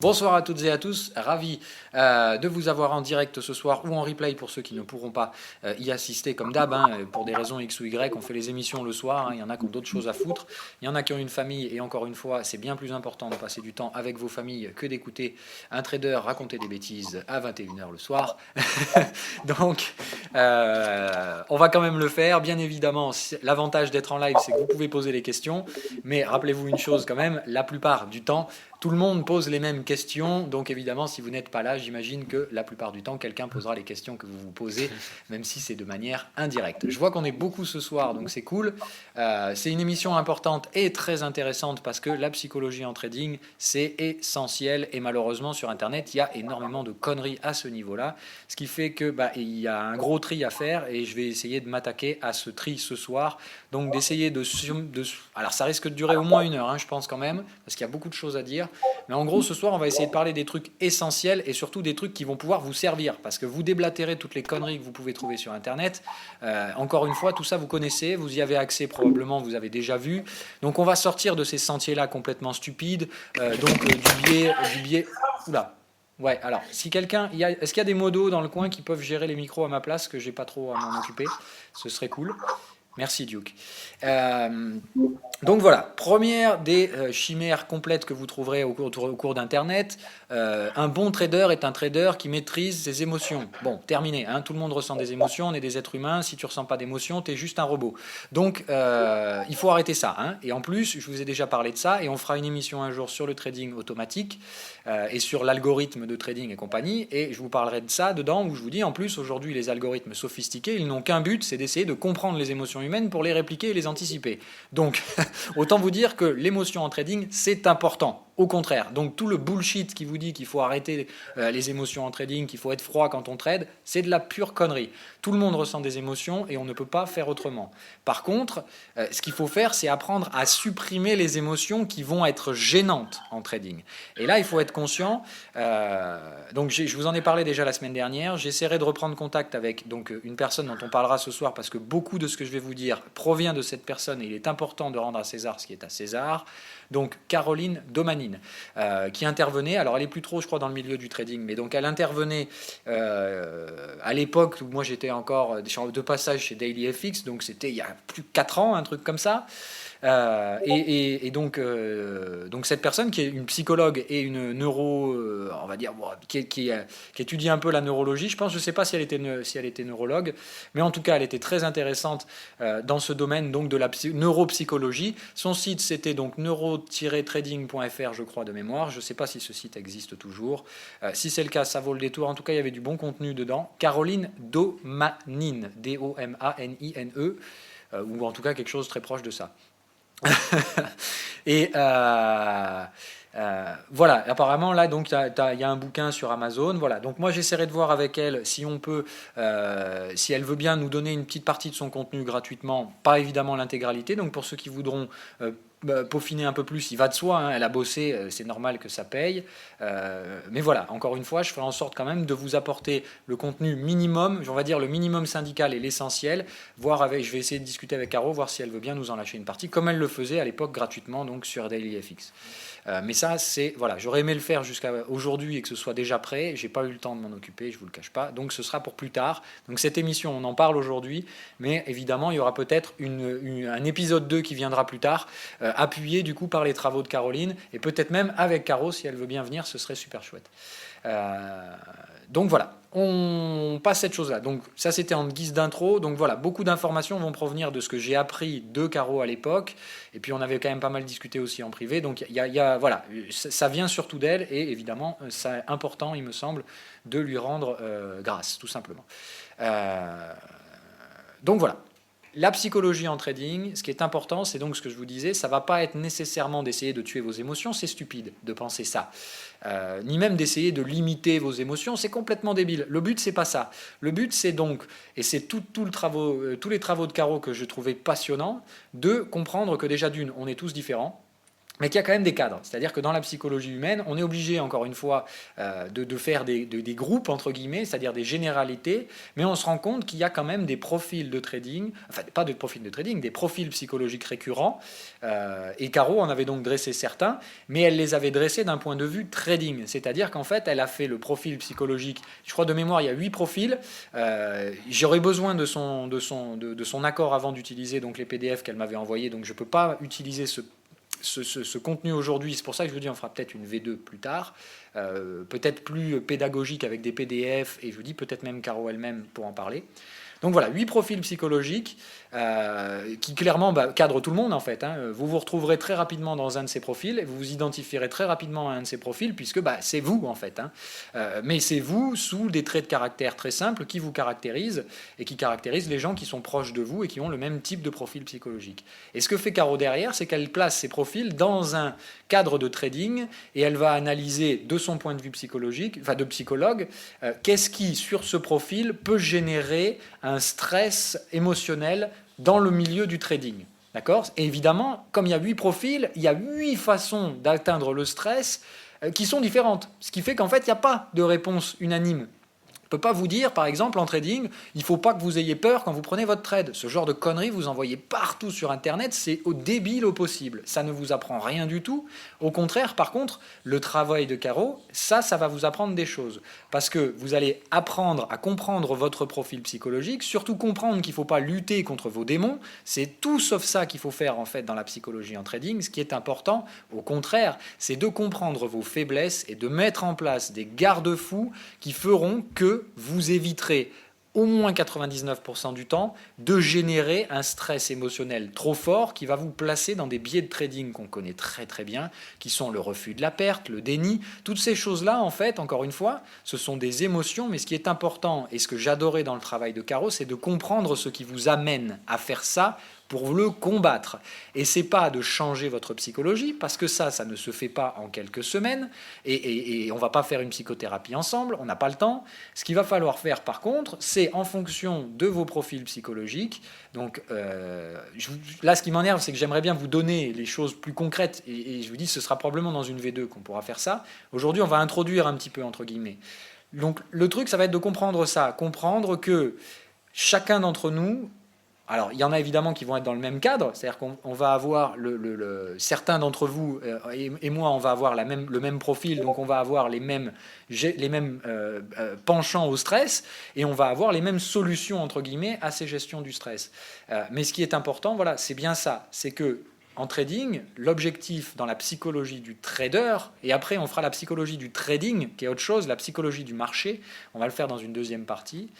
Bonsoir à toutes et à tous, ravi de vous avoir en direct ce soir ou en replay pour ceux qui ne pourront pas y assister comme d'hab, pour des raisons X ou Y, on fait les émissions le soir, il y en a qui ont d'autres choses à foutre, il y en a qui ont une famille et encore une fois c'est bien plus important de passer du temps avec vos familles que d'écouter un trader raconter des bêtises à 21h le soir. Donc on va quand même le faire, bien évidemment l'avantage d'être en live c'est que vous pouvez poser les questions, mais rappelez-vous une chose quand même, la plupart du temps tout le monde pose les mêmes questions, donc évidemment, si vous n'êtes pas là, j'imagine que la plupart du temps, quelqu'un posera les questions que vous vous posez, même si c'est de manière indirecte. Je vois qu'on est beaucoup ce soir, donc c'est cool. C'est une émission importante et très intéressante parce que la psychologie en trading, c'est essentiel. Et malheureusement, sur Internet, il y a énormément de conneries à ce niveau-là, ce qui fait que il y a un gros tri à faire et je vais essayer de m'attaquer à ce tri ce soir. Donc d'essayer alors ça risque de durer au moins 1 heure, je pense quand même, parce qu'il y a beaucoup de choses à dire. Mais en gros, ce soir, on va essayer de parler des trucs essentiels et surtout des trucs qui vont pouvoir vous servir. Parce que vous déblatérez toutes les conneries que vous pouvez trouver sur Internet. Encore une fois, tout ça, vous connaissez, vous y avez accès probablement, vous avez déjà vu. Donc, on va sortir de ces sentiers-là complètement stupides. Du biais... Oula. Ouais, alors, si quelqu'un... Est-ce qu'il y a des modos dans le coin qui peuvent gérer les micros à ma place, que j'ai pas trop à m'en occuper? Ce serait cool. Merci, Duke. Donc voilà, première des chimères complètes que vous trouverez au cours d'Internet. Un bon trader est un trader qui maîtrise ses émotions. Bon, terminé, tout le monde ressent des émotions, on est des êtres humains, si tu ressens pas d'émotions, tu es juste un robot. Donc il faut arrêter ça. Et en plus, je vous ai déjà parlé de ça, et on fera une émission un jour sur le trading automatique, et sur l'algorithme de trading et compagnie, et je vous parlerai de ça dedans, où je vous dis, en plus, aujourd'hui, les algorithmes sophistiqués, ils n'ont qu'un but, c'est d'essayer de comprendre les émotions humaines pour les répliquer et les anticiper. Donc, autant vous dire que l'émotion en trading, c'est important. Au contraire, donc tout le bullshit qui vous dit qu'il faut arrêter les émotions en trading, qu'il faut être froid quand on trade, c'est de la pure connerie. Tout le monde ressent des émotions et on ne peut pas faire autrement. Par contre, ce qu'il faut faire, c'est apprendre à supprimer les émotions qui vont être gênantes en trading. Et là, il faut être conscient. Donc, je vous en ai parlé déjà la semaine dernière. J'essaierai de reprendre contact avec une personne dont on parlera ce soir parce que beaucoup de ce que je vais vous dire provient de cette personne et il est important de rendre à César ce qui est à César. Donc Caroline Domanine, qui intervenait, alors elle est plus trop je crois dans le milieu du trading, mais donc elle intervenait à l'époque où moi j'étais encore de passage chez Daily FX, donc c'était il y a plus de 4 ans, un truc comme ça. Donc cette personne qui est une psychologue et une on va dire, qui étudie un peu la neurologie, je ne sais pas si elle était neurologue, mais en tout cas elle était très intéressante dans ce domaine donc de la neuropsychologie. Son site c'était donc neuro-trading.fr je crois de mémoire, je ne sais pas si ce site existe toujours. Si c'est le cas, ça vaut le détour. En tout cas, il y avait du bon contenu dedans. Caroline Domanine, D-O-M-A-N-I-N-E, ou en tout cas quelque chose très proche de ça. Et voilà, apparemment là donc il y a un bouquin sur Amazon, voilà. Donc moi j'essaierai de voir avec elle si on peut, si elle veut bien nous donner une petite partie de son contenu gratuitement, pas évidemment l'intégralité. Donc pour ceux qui voudront peaufiner un peu plus, il va de soi, elle a bossé, c'est normal que ça paye. Mais voilà, encore une fois, je ferai en sorte quand même de vous apporter le contenu minimum, on va dire le minimum syndical et l'essentiel. Je vais essayer de discuter avec Caro, voir si elle veut bien nous en lâcher une partie, comme elle le faisait à l'époque gratuitement donc sur DailyFX. Mais ça, voilà, j'aurais aimé le faire jusqu'à aujourd'hui et que ce soit déjà prêt. J'ai pas eu le temps de m'en occuper, je vous le cache pas. Donc ce sera pour plus tard. Donc cette émission, on en parle aujourd'hui, mais évidemment, il y aura peut-être un épisode 2 qui viendra plus tard, appuyé du coup par les travaux de Caroline et peut-être même avec Caro si elle veut bien venir, ce serait super chouette. Donc voilà, on passe cette chose-là. Donc ça c'était en guise d'intro. Donc voilà, beaucoup d'informations vont provenir de ce que j'ai appris de Caro à l'époque. Et puis on avait quand même pas mal discuté aussi en privé. Donc voilà, ça vient surtout d'elle et évidemment c'est important, il me semble, de lui rendre grâce, tout simplement. Donc voilà. La psychologie en trading, ce qui est important, c'est donc ce que je vous disais, ça ne va pas être nécessairement d'essayer de tuer vos émotions, c'est stupide de penser ça. Ni même d'essayer de limiter vos émotions, c'est complètement débile. Le but, c'est pas ça. Le but, c'est donc, et c'est tous les travaux de Caro que je trouvais passionnants, de comprendre que déjà d'une, on est tous différents. mais qu'il y a quand même des cadres. C'est-à-dire que dans la psychologie humaine, on est obligé, encore une fois, de faire des groupes, entre guillemets, c'est-à-dire des généralités, mais on se rend compte qu'il y a quand même des profils de trading, enfin pas de profils de trading, des profils psychologiques récurrents, et Caro en avait donc dressé certains, mais elle les avait dressés d'un point de vue trading, c'est-à-dire qu'en fait, elle a fait le profil psychologique, je crois de mémoire, il y a 8 profils, j'aurais besoin de son accord avant d'utiliser donc les PDF qu'elle m'avait envoyés, donc je ne peux pas utiliser ce contenu aujourd'hui, c'est pour ça que je vous dis on fera peut-être une V2 plus tard, peut-être plus pédagogique avec des PDF, et je vous dis peut-être même Caro elle-même pour en parler. Donc voilà, 8 profils psychologiques qui clairement cadrent tout le monde en fait. Vous vous retrouverez très rapidement dans un de ces profils et vous vous identifierez très rapidement à un de ces profils puisque c'est vous en fait. Mais c'est vous sous des traits de caractère très simples qui vous caractérisent et qui caractérisent les gens qui sont proches de vous et qui ont le même type de profil psychologique. Et ce que fait Caro derrière, c'est qu'elle place ces profils dans un cadre de trading et elle va analyser de son point de vue psychologique, enfin de psychologue, qu'est-ce qui sur ce profil peut générer un stress émotionnel dans le milieu du trading. D'accord ? Et évidemment, comme il y a 8 profils, il y a 8 façons d'atteindre le stress qui sont différentes. Ce qui fait qu'en fait, il n'y a pas de réponse unanime. Je ne peux pas vous dire, par exemple, en trading, il ne faut pas que vous ayez peur quand vous prenez votre trade. Ce genre de conneries, vous en voyez partout sur Internet, c'est au débile au possible. Ça ne vous apprend rien du tout. Au contraire, par contre, le travail de Caro, ça va vous apprendre des choses. Parce que vous allez apprendre à comprendre votre profil psychologique, surtout comprendre qu'il ne faut pas lutter contre vos démons. C'est tout sauf ça qu'il faut faire, en fait, dans la psychologie en trading. Ce qui est important, au contraire, c'est de comprendre vos faiblesses et de mettre en place des garde-fous qui feront que vous éviterez au moins 99% du temps de générer un stress émotionnel trop fort qui va vous placer dans des biais de trading qu'on connaît très très bien, qui sont le refus de la perte, le déni. Toutes ces choses-là, en fait, encore une fois, ce sont des émotions, mais ce qui est important et ce que j'adorais dans le travail de Caro, c'est de comprendre ce qui vous amène à faire ça pour le combattre. Et c'est pas de changer votre psychologie, parce que ça ne se fait pas en quelques semaines, et on va pas faire une psychothérapie ensemble, on n'a pas le temps. Ce qu'il va falloir faire par contre, c'est en fonction de vos profils psychologiques. Donc là, ce qui m'énerve, c'est que j'aimerais bien vous donner les choses plus concrètes, et je vous dis, ce sera probablement dans une V2 qu'on pourra faire ça. Aujourd'hui, on va introduire un petit peu, entre guillemets. Donc le truc, ça va être de comprendre ça, comprendre que chacun d'entre nous, alors, il y en a évidemment qui vont être dans le même cadre, c'est-à-dire qu'on va avoir, certains d'entre vous et moi, on va avoir le même profil, donc on va avoir les mêmes penchants au stress, et on va avoir les mêmes solutions, entre guillemets, à ces gestions du stress. Mais ce qui est important, voilà, c'est bien ça, c'est que en trading, l'objectif dans la psychologie du trader, et après on fera la psychologie du trading, qui est autre chose, la psychologie du marché, on va le faire dans une deuxième partie.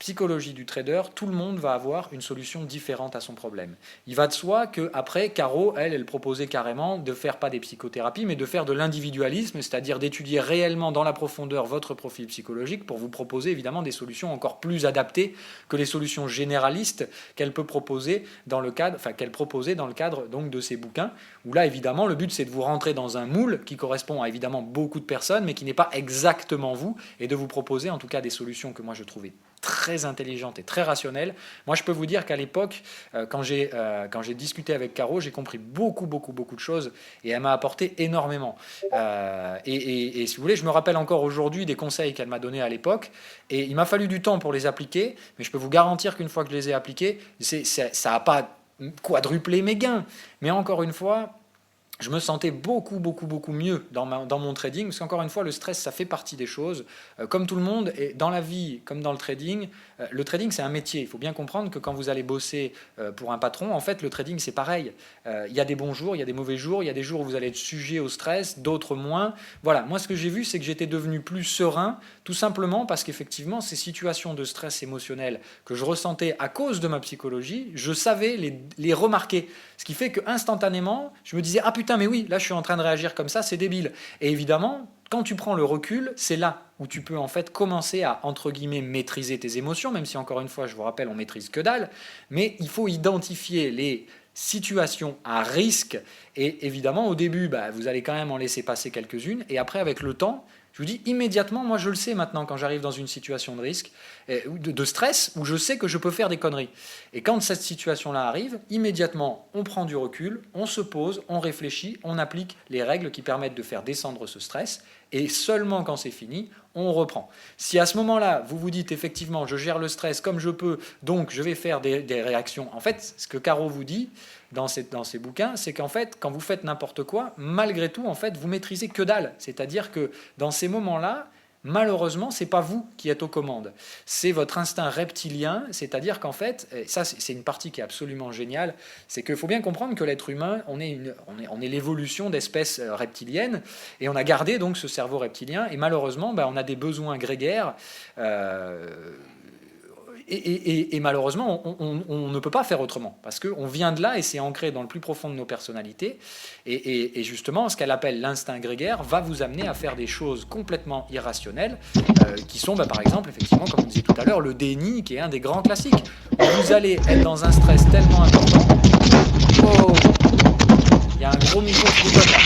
Psychologie du trader, tout le monde va avoir une solution différente à son problème. Il va de soi qu'après, Caro, elle proposait carrément de faire pas des psychothérapies, mais de faire de l'individualisme, c'est-à-dire d'étudier réellement dans la profondeur votre profil psychologique pour vous proposer évidemment des solutions encore plus adaptées que les solutions généralistes qu'elle peut proposer dans le cadre, qu'elle proposait dans le cadre donc de ses bouquins, où là évidemment le but c'est de vous rentrer dans un moule qui correspond à évidemment beaucoup de personnes, mais qui n'est pas exactement vous, et de vous proposer en tout cas des solutions que moi je trouvais très intelligente et très rationnelle. Moi, je peux vous dire qu'à l'époque, quand j'ai discuté avec Caro, j'ai compris beaucoup de choses et elle m'a apporté énormément. Et si vous voulez, je me rappelle encore aujourd'hui des conseils qu'elle m'a donnés à l'époque et il m'a fallu du temps pour les appliquer, mais je peux vous garantir qu'une fois que je les ai appliqués, ça n'a pas quadruplé mes gains. Mais encore une fois, je me sentais beaucoup mieux dans mon trading, parce qu'encore une fois, le stress, ça fait partie des choses. Comme tout le monde, et dans la vie comme dans le trading, c'est un métier. Il faut bien comprendre que quand vous allez bosser pour un patron, en fait, le trading, c'est pareil. Il y a des bons jours, il y a des mauvais jours, il y a des jours où vous allez être sujet au stress, d'autres moins. Voilà, moi, ce que j'ai vu, c'est que j'étais devenu plus serein, tout simplement parce qu'effectivement, ces situations de stress émotionnel que je ressentais à cause de ma psychologie, je savais les remarquer. Ce qui fait qu'instantanément, je me disais « Ah putain, mais oui, là je suis en train de réagir comme ça, c'est débile ». Et évidemment, quand tu prends le recul, c'est là où tu peux en fait commencer à, entre guillemets, maîtriser tes émotions, même si encore une fois, je vous rappelle, on maîtrise que dalle, mais il faut identifier les situation à risque. Et évidemment, au début, vous allez quand même en laisser passer quelques-unes. Et après, avec le temps, je vous dis immédiatement, moi je le sais maintenant quand j'arrive dans une situation de risque, de stress, où je sais que je peux faire des conneries. Et quand cette situation-là arrive, immédiatement, on prend du recul, on se pose, on réfléchit, on applique les règles qui permettent de faire descendre ce stress. Et seulement quand c'est fini, on reprend. Si à ce moment-là, vous vous dites effectivement, je gère le stress comme je peux, donc je vais faire des réactions. En fait, ce que Caro vous dit dans ses bouquins, c'est qu'en fait, quand vous faites n'importe quoi, malgré tout, en fait, vous maîtrisez que dalle. C'est-à-dire que dans ces moments-là, malheureusement, c'est pas vous qui êtes aux commandes. C'est votre instinct reptilien, c'est-à-dire qu'en fait, et ça c'est une partie qui est absolument géniale, c'est qu'il faut bien comprendre que l'être humain, on est l'évolution d'espèces reptiliennes, et on a gardé donc ce cerveau reptilien, et malheureusement, on a des besoins grégaires, et malheureusement, on ne peut pas faire autrement, parce qu'on vient de là et c'est ancré dans le plus profond de nos personnalités. Et justement, ce qu'elle appelle l'instinct grégaire va vous amener à faire des choses complètement irrationnelles, qui sont, par exemple, effectivement, comme on disait tout à l'heure, le déni, qui est un des grands classiques. Vous allez être dans un stress tellement important. Oh, il y a un gros micro qui déconne là.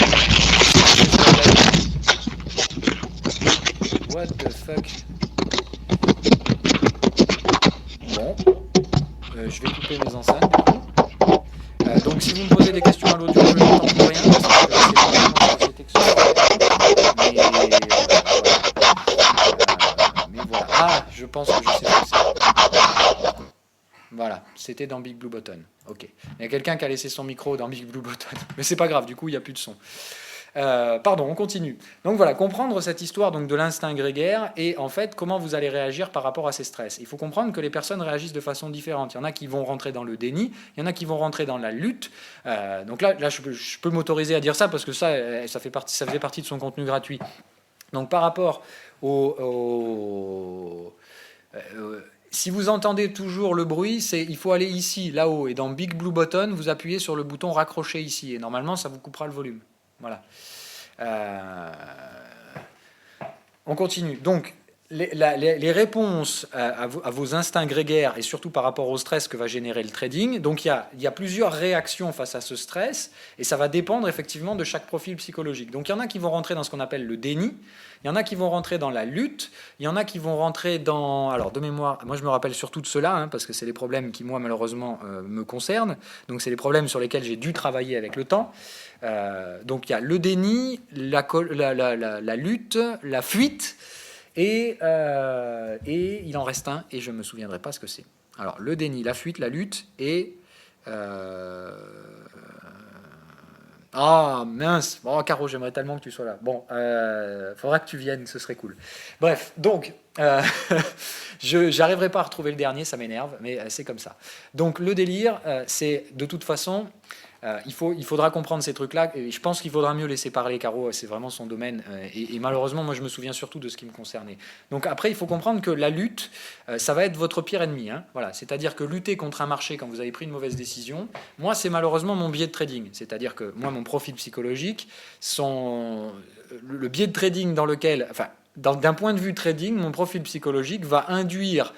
What the fuck? Bon, je vais couper mes enceintes du coup. Donc si vous me posez des questions à l'audio, je n'entends plus rien parce que c'est mais voilà. Ah, je pense que je sais ce que c'est. Voilà, c'était dans Big Blue Button. Ok. Il y a quelqu'un qui a laissé son micro dans Big Blue Button. Mais c'est pas grave, du coup il n'y a plus de son. Pardon, on continue. Donc voilà, comprendre cette histoire donc, de l'instinct grégaire et en fait comment vous allez réagir par rapport à ces stress. Il faut comprendre que les personnes réagissent de façon différente. Il y en a qui vont rentrer dans le déni, il y en a qui vont rentrer dans la lutte. Donc là je peux m'autoriser à dire ça parce que ça faisait partie de son contenu gratuit. Donc par rapport si vous entendez toujours le bruit, il faut aller ici, là-haut, et dans Big Blue Button, vous appuyez sur le bouton raccrocher ici, et normalement ça vous coupera le volume. Voilà. On continue. Donc, les réponses à vos instincts grégaires et surtout par rapport au stress que va générer le trading, donc il y a plusieurs réactions face à ce stress et ça va dépendre effectivement de chaque profil psychologique. Donc il y en a qui vont rentrer dans ce qu'on appelle le déni, il y en a qui vont rentrer dans la lutte, il y en a qui vont rentrer dans... Alors de mémoire, moi je me rappelle surtout de cela parce que c'est les problèmes qui moi malheureusement me concernent, donc c'est les problèmes sur lesquels j'ai dû travailler avec le temps. Donc il y a le déni, la lutte, la fuite, et il en reste un, et je ne me souviendrai pas ce que c'est. Alors, le déni, la fuite, la lutte, et... Ah, mince. Bon, Caro, j'aimerais tellement que tu sois là. Bon, faudra que tu viennes, ce serait cool. Bref, donc, je n'arriverai pas à retrouver le dernier, ça m'énerve, mais c'est comme ça. Donc, le délire, c'est de toute façon... il faudra comprendre ces trucs-là, et je pense qu'il faudra mieux laisser parler Caro, c'est vraiment son domaine, et malheureusement, moi je me souviens surtout de ce qui me concernait. Donc après, il faut comprendre que la lutte, ça va être votre pire ennemi. Voilà. C'est-à-dire que lutter contre un marché quand vous avez pris une mauvaise décision, moi c'est malheureusement mon biais de trading. C'est-à-dire que moi, mon profil psychologique, le biais de trading dans lequel... Enfin, d'un point de vue trading, mon profil psychologique va induire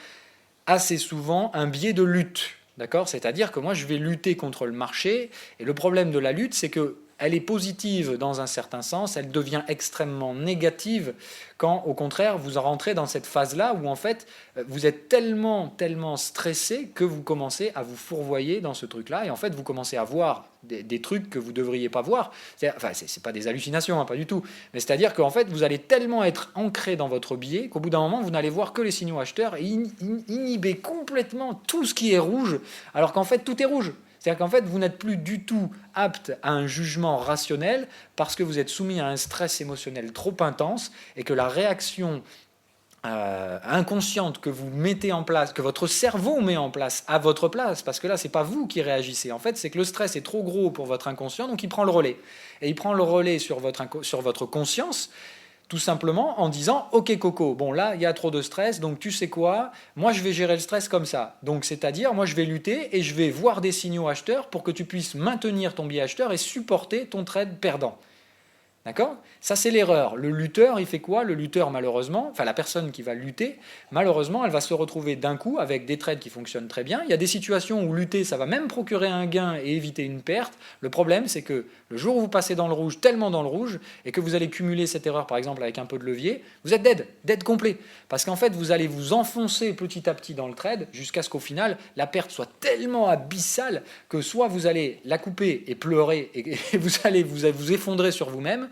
assez souvent un biais de lutte. D'accord ? C'est-à-dire que moi, je vais lutter contre le marché. Et le problème de la lutte, c'est qu'elle est positive dans un certain sens, elle devient extrêmement négative quand, au contraire, vous rentrez dans cette phase-là où, en fait, vous êtes tellement stressé que vous commencez à vous fourvoyer dans ce truc-là. Et en fait, vous commencez à voir des trucs que vous ne devriez pas voir. Enfin, ce n'est pas des hallucinations, pas du tout. Mais c'est-à-dire qu'en fait, vous allez tellement être ancré dans votre biais qu'au bout d'un moment, vous n'allez voir que les signaux acheteurs et inhiber complètement tout ce qui est rouge, alors qu'en fait, tout est rouge. C'est-à-dire qu'en fait, vous n'êtes plus du tout apte à un jugement rationnel parce que vous êtes soumis à un stress émotionnel trop intense et que la réaction inconsciente que vous mettez en place, que votre cerveau met en place à votre place, parce que là, c'est pas vous qui réagissez. En fait, c'est que le stress est trop gros pour votre inconscient, donc il prend le relais. Et il prend le relais sur votre conscience, tout simplement en disant « Ok Coco, bon là il y a trop de stress, donc tu sais quoi, moi je vais gérer le stress comme ça. » Donc c'est-à-dire, moi je vais lutter et je vais voir des signaux acheteurs pour que tu puisses maintenir ton biais acheteur et supporter ton trade perdant. D'accord? Ça, c'est l'erreur. Le lutteur, il fait quoi? Le lutteur, malheureusement, enfin la personne qui va lutter, malheureusement, elle va se retrouver d'un coup avec des trades qui fonctionnent très bien. Il y a des situations où lutter, ça va même procurer un gain et éviter une perte. Le problème, c'est que le jour où vous passez dans le rouge, tellement dans le rouge, et que vous allez cumuler cette erreur, par exemple, avec un peu de levier, vous êtes dead complet. Parce qu'en fait, vous allez vous enfoncer petit à petit dans le trade jusqu'à ce qu'au final, la perte soit tellement abyssale que soit vous allez la couper et pleurer et vous allez vous effondrer sur vous-même,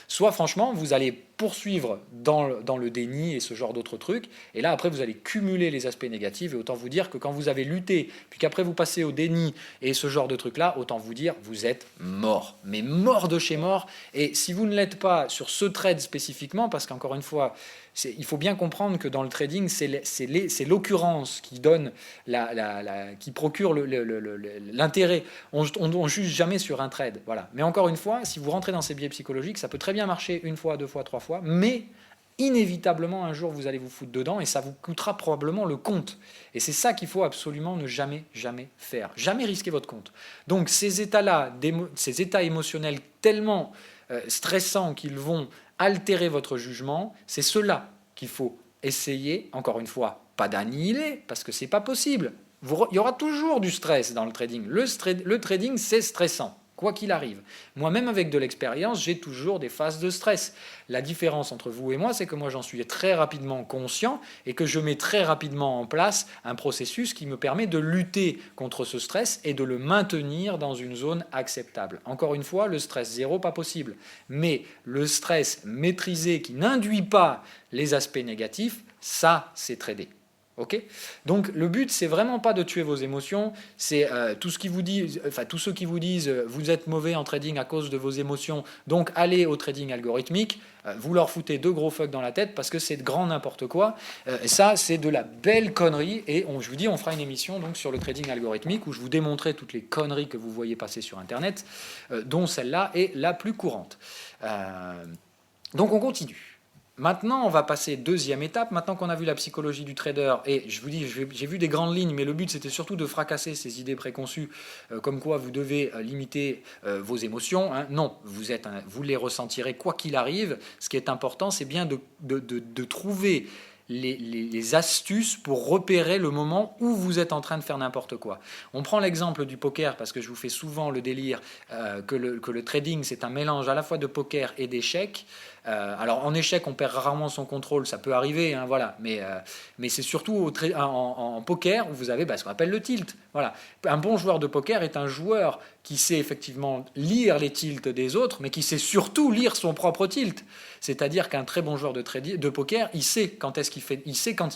soit franchement, vous allez poursuivre dans le déni et ce genre d'autres trucs, et là après vous allez cumuler les aspects négatifs, et autant vous dire que quand vous avez lutté, puis qu'après vous passez au déni et ce genre de trucs-là, autant vous dire, vous êtes mort, mais mort de chez mort, et si vous ne l'êtes pas sur ce trade spécifiquement, parce qu'encore une fois, il faut bien comprendre que dans le trading, c'est l'occurrence qui donne qui procure l'intérêt. On juge jamais sur un trade, voilà. Mais encore une fois, si vous rentrez dans ces biais psychologiques, ça peut très bien marcher une fois, deux fois, trois fois, mais inévitablement un jour vous allez vous foutre dedans et ça vous coûtera probablement le compte. Et c'est ça qu'il faut absolument ne jamais faire. Jamais risquer votre compte. Donc ces états-là, ces états émotionnels tellement stressants qu'ils vont altérer votre jugement, c'est cela qu'il faut essayer, encore une fois, pas d'annihiler, parce que c'est pas possible. Il y aura toujours du stress dans le trading. Le trading, c'est stressant, quoi qu'il arrive. Moi-même, avec de l'expérience, j'ai toujours des phases de stress. La différence entre vous et moi, c'est que moi, j'en suis très rapidement conscient et que je mets très rapidement en place un processus qui me permet de lutter contre ce stress et de le maintenir dans une zone acceptable. Encore une fois, le stress zéro, pas possible. Mais le stress maîtrisé qui n'induit pas les aspects négatifs, ça, c'est trader. Okay, donc le but, c'est vraiment pas de tuer vos émotions, c'est tous ceux qui vous disent vous êtes mauvais en trading à cause de vos émotions, donc allez au trading algorithmique, vous leur foutez deux gros fucks dans la tête parce que c'est de grand n'importe quoi. Ça, c'est de la belle connerie, et je vous dis, on fera une émission donc sur le trading algorithmique où je vous démontrerai toutes les conneries que vous voyez passer sur Internet, dont celle-là est la plus courante. Donc on continue. Maintenant, on va passer deuxième étape. Maintenant qu'on a vu la psychologie du trader, et je vous dis, j'ai vu des grandes lignes, mais le but c'était surtout de fracasser ces idées préconçues, comme quoi vous devez limiter vos émotions. Hein. Non, vous les ressentirez quoi qu'il arrive. Ce qui est important, c'est bien de trouver les astuces pour repérer le moment où vous êtes en train de faire n'importe quoi. On prend l'exemple du poker parce que je vous fais souvent le délire que le trading c'est un mélange à la fois de poker et d'échecs. Alors en échec on perd rarement son contrôle, ça peut arriver, hein, voilà. Mais c'est surtout en poker où vous avez ce qu'on appelle le tilt. Voilà. Un bon joueur de poker est un joueur qui sait effectivement lire les tilts des autres, mais qui sait surtout lire son propre tilt. C'est-à-dire qu'un très bon joueur de poker, il sait quand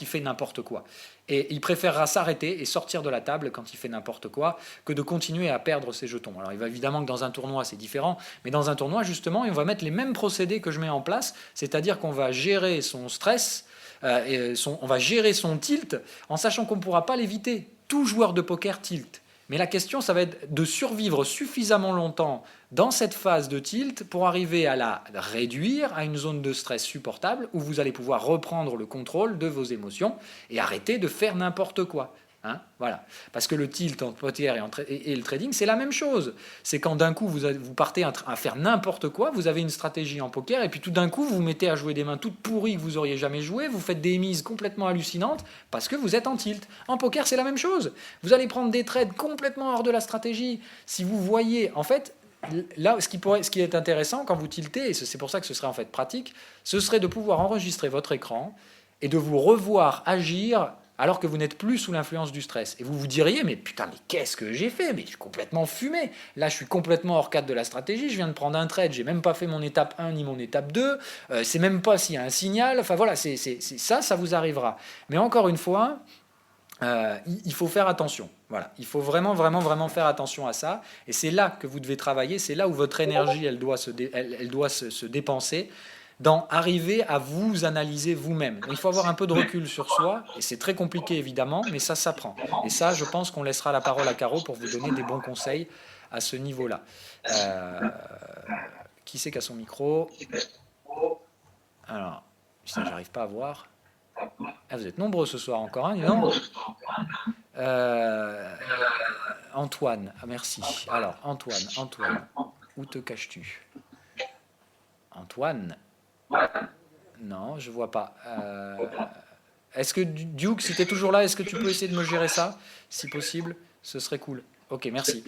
il fait n'importe quoi. Et il préférera s'arrêter et sortir de la table quand il fait n'importe quoi que de continuer à perdre ses jetons. Alors il va évidemment que dans un tournoi c'est différent, mais dans un tournoi justement on va mettre les mêmes procédés que je mets en place, c'est-à-dire qu'on va gérer son stress, on va gérer son tilt en sachant qu'on ne pourra pas l'éviter. Tout joueur de poker tilt. Mais la question, ça va être de survivre suffisamment longtemps dans cette phase de tilt pour arriver à la réduire à une zone de stress supportable où vous allez pouvoir reprendre le contrôle de vos émotions et arrêter de faire n'importe quoi. Hein, voilà. Parce que le tilt en poker et le trading, c'est la même chose. C'est quand d'un coup vous partez à faire n'importe quoi, vous avez une stratégie en poker et puis tout d'un coup vous vous mettez à jouer des mains toutes pourries que vous auriez jamais joué, vous faites des mises complètement hallucinantes parce que vous êtes en tilt. En poker, c'est la même chose. Vous allez prendre des trades complètement hors de la stratégie. Si vous voyez, en fait, là, ce qui est intéressant quand vous tiltez, et c'est pour ça que ce serait en fait pratique, ce serait de pouvoir enregistrer votre écran et de vous revoir agir alors que vous n'êtes plus sous l'influence du stress. Et vous vous diriez, mais putain, mais qu'est-ce que j'ai fait? Mais je suis complètement fumé. Là, je suis complètement hors cadre de la stratégie. Je viens de prendre un trade. J'ai même pas fait mon étape 1 ni mon étape 2. C'est même pas s'il y a un signal. Enfin voilà, ça vous arrivera. Mais encore une fois, il faut faire attention. Voilà. Il faut vraiment, vraiment, vraiment faire attention à ça. Et c'est là que vous devez travailler. C'est là où votre énergie, elle doit se dépenser, dans arriver à vous analyser vous-même. Il faut avoir un peu de recul sur soi, et c'est très compliqué évidemment, mais ça s'apprend. Et ça, je pense qu'on laissera la parole à Caro pour vous donner des bons conseils à ce niveau-là. Qui c'est qui a son micro? Alors, putain, j'arrive pas à voir. Ah, vous êtes nombreux ce soir encore, hein, non? Antoine, merci. Alors, Antoine, où te caches-tu? Antoine? Non, je vois pas. Est-ce que Duke, si tu es toujours là, est-ce que tu peux essayer de me gérer ça, si possible? Ce serait cool. Ok, merci.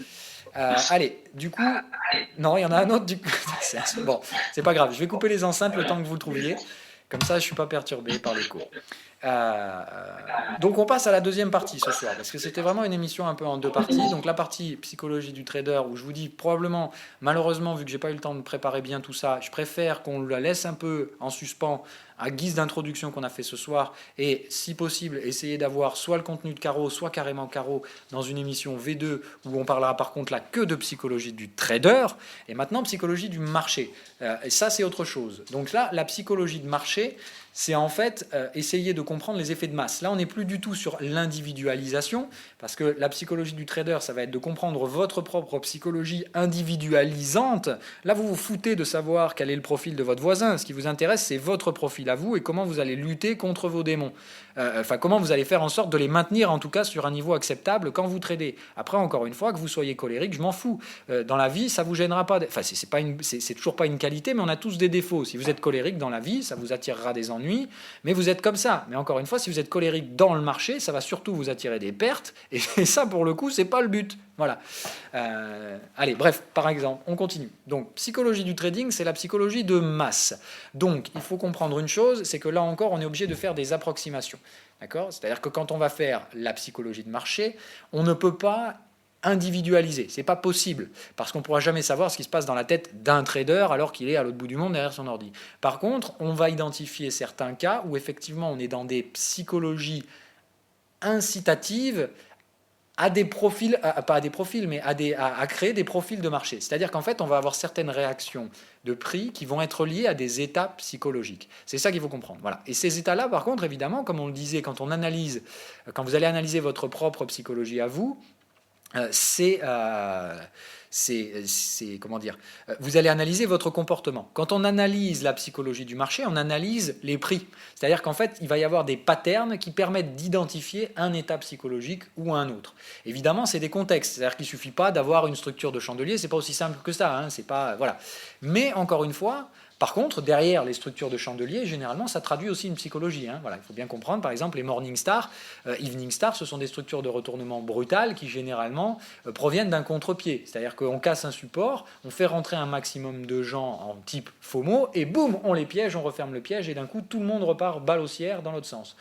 Allez, du coup, non, il y en a un autre. Du coup, bon, c'est pas grave. Je vais couper les enceintes le temps que vous le trouviez. Comme ça, je suis pas perturbé par l'écho. Euh, donc on passe à la deuxième partie ce soir, parce que c'était vraiment une émission un peu en deux parties. Donc la partie psychologie du trader, où je vous dis probablement, malheureusement, vu que j'ai pas eu le temps de préparer bien tout ça, je préfère qu'on la laisse un peu en suspens à guise d'introduction qu'on a fait ce soir, et si possible, essayer d'avoir soit le contenu de Caro, soit carrément Caro dans une émission V2, où on parlera par contre là que de psychologie du trader, et maintenant psychologie du marché. Et ça c'est autre chose. Donc là, la psychologie de marché, c'est en fait essayer de comprendre les effets de masse. Là, on n'est plus du tout sur l'individualisation, parce que la psychologie du trader, ça va être de comprendre votre propre psychologie individualisante. Là, vous vous foutez de savoir quel est le profil de votre voisin. Ce qui vous intéresse, c'est votre profil à vous et comment vous allez lutter contre vos démons. Enfin, comment vous allez faire en sorte de les maintenir, en tout cas, sur un niveau acceptable quand vous tradez. Après, encore une fois, que vous soyez colérique, je m'en fous. Dans la vie, ça vous gênera pas. Enfin, c'est toujours pas une qualité, mais on a tous des défauts. Si vous êtes colérique dans la vie, ça vous attirera des ennuis, mais vous êtes comme ça. Mais encore une fois, si vous êtes colérique dans le marché, ça va surtout vous attirer des pertes, et ça, pour le coup, c'est pas le but. Voilà. Allez, bref, par exemple, on continue. Donc, psychologie du trading, c'est la psychologie de masse. Donc, il faut comprendre une chose, c'est que là encore, on est obligé de faire des approximations. D'accord ? C'est-à-dire que quand on va faire la psychologie de marché, on ne peut pas individualiser. C'est pas possible, parce qu'on ne pourra jamais savoir ce qui se passe dans la tête d'un trader alors qu'il est à l'autre bout du monde derrière son ordi. Par contre, on va identifier certains cas où effectivement on est dans des psychologies incitatives à des profils, pas à des profils, mais à créer des profils de marché. C'est-à-dire qu'en fait, on va avoir certaines réactions de prix qui vont être liées à des états psychologiques. C'est ça qu'il faut comprendre. Voilà. Et ces états-là, par contre, évidemment, comme on le disait, quand vous allez analyser votre propre psychologie à vous, comment dire, vous allez analyser votre comportement. Quand on analyse la psychologie du marché, on analyse les prix. C'est-à-dire qu'en fait, il va y avoir des patterns qui permettent d'identifier un état psychologique ou un autre. Évidemment, c'est des contextes. C'est-à-dire qu'il ne suffit pas d'avoir une structure de chandelier, c'est pas aussi simple que ça. Hein, c'est pas, voilà. Mais encore une fois, par contre, derrière les structures de chandelier, généralement, ça traduit aussi une psychologie. Hein. Voilà, il faut bien comprendre, par exemple, les Morning Star, Evening Star, ce sont des structures de retournement brutales qui, généralement, proviennent d'un contre-pied. C'est-à-dire qu'on casse un support, on fait rentrer un maximum de gens en type FOMO, et boum, on les piège, on referme le piège, et d'un coup, tout le monde repart balle haussière dans l'autre sens.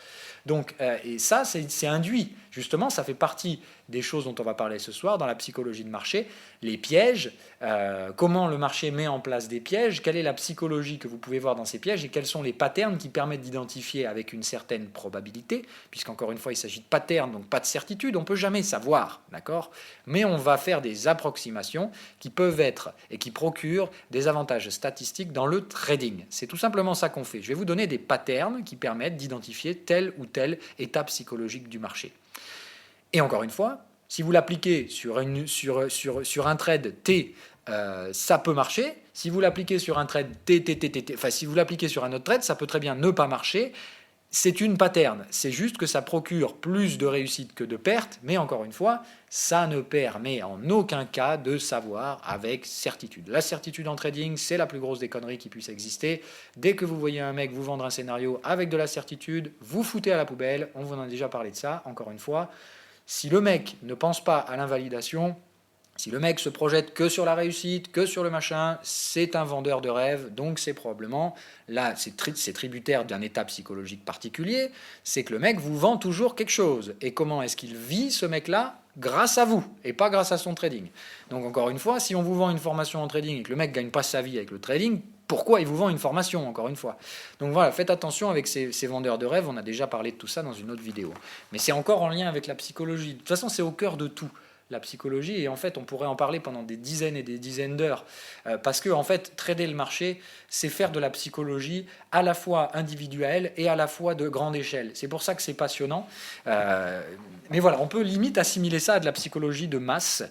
Donc, et ça, c'est induit. Justement, ça fait partie des choses dont on va parler ce soir dans la psychologie de marché. Les pièges, comment le marché met en place des pièges, quelle est la psychologie que vous pouvez voir dans ces pièges et quels sont les patterns qui permettent d'identifier avec une certaine probabilité, puisqu'encore une fois, il s'agit de patterns, donc pas de certitude, on ne peut jamais savoir, d'accord ? Mais on va faire des approximations qui peuvent être et qui procurent des avantages statistiques dans le trading. C'est tout simplement ça qu'on fait. Je vais vous donner des patterns qui permettent d'identifier tel ou tel état psychologique du marché. Et encore une fois, si vous l'appliquez sur un trade T, ça peut marcher. Si vous l'appliquez sur un trade T, si vous l'appliquez sur un autre trade, ça peut très bien ne pas marcher. C'est une pattern. C'est juste que ça procure plus de réussite que de perte, mais encore une fois, ça ne permet en aucun cas de savoir avec certitude. La certitude en trading, c'est la plus grosse des conneries qui puisse exister. Dès que vous voyez un mec vous vendre un scénario avec de la certitude, vous foutez à la poubelle. On vous en a déjà parlé de ça, encore une fois. Si le mec ne pense pas à l'invalidation, si le mec se projette que sur la réussite, que sur le machin, c'est un vendeur de rêve, donc c'est probablement, là, c'est tributaire d'un état psychologique particulier, c'est que le mec vous vend toujours quelque chose. Et comment est-ce qu'il vit, ce mec-là ? Grâce à vous, et pas grâce à son trading. Donc encore une fois, si on vous vend une formation en trading et que le mec ne gagne pas sa vie avec le trading, pourquoi il vous vend une formation, encore une fois ? Donc voilà, faites attention avec ces vendeurs de rêves, on a déjà parlé de tout ça dans une autre vidéo. Mais c'est encore en lien avec la psychologie. De toute façon, c'est au cœur de tout, la psychologie, et en fait, on pourrait en parler pendant des dizaines et des dizaines d'heures, parce que, en fait, trader le marché, c'est faire de la psychologie à la fois individuelle et à la fois de grande échelle. C'est pour ça que c'est passionnant. Mais voilà, on peut limite assimiler ça à de la psychologie de masse,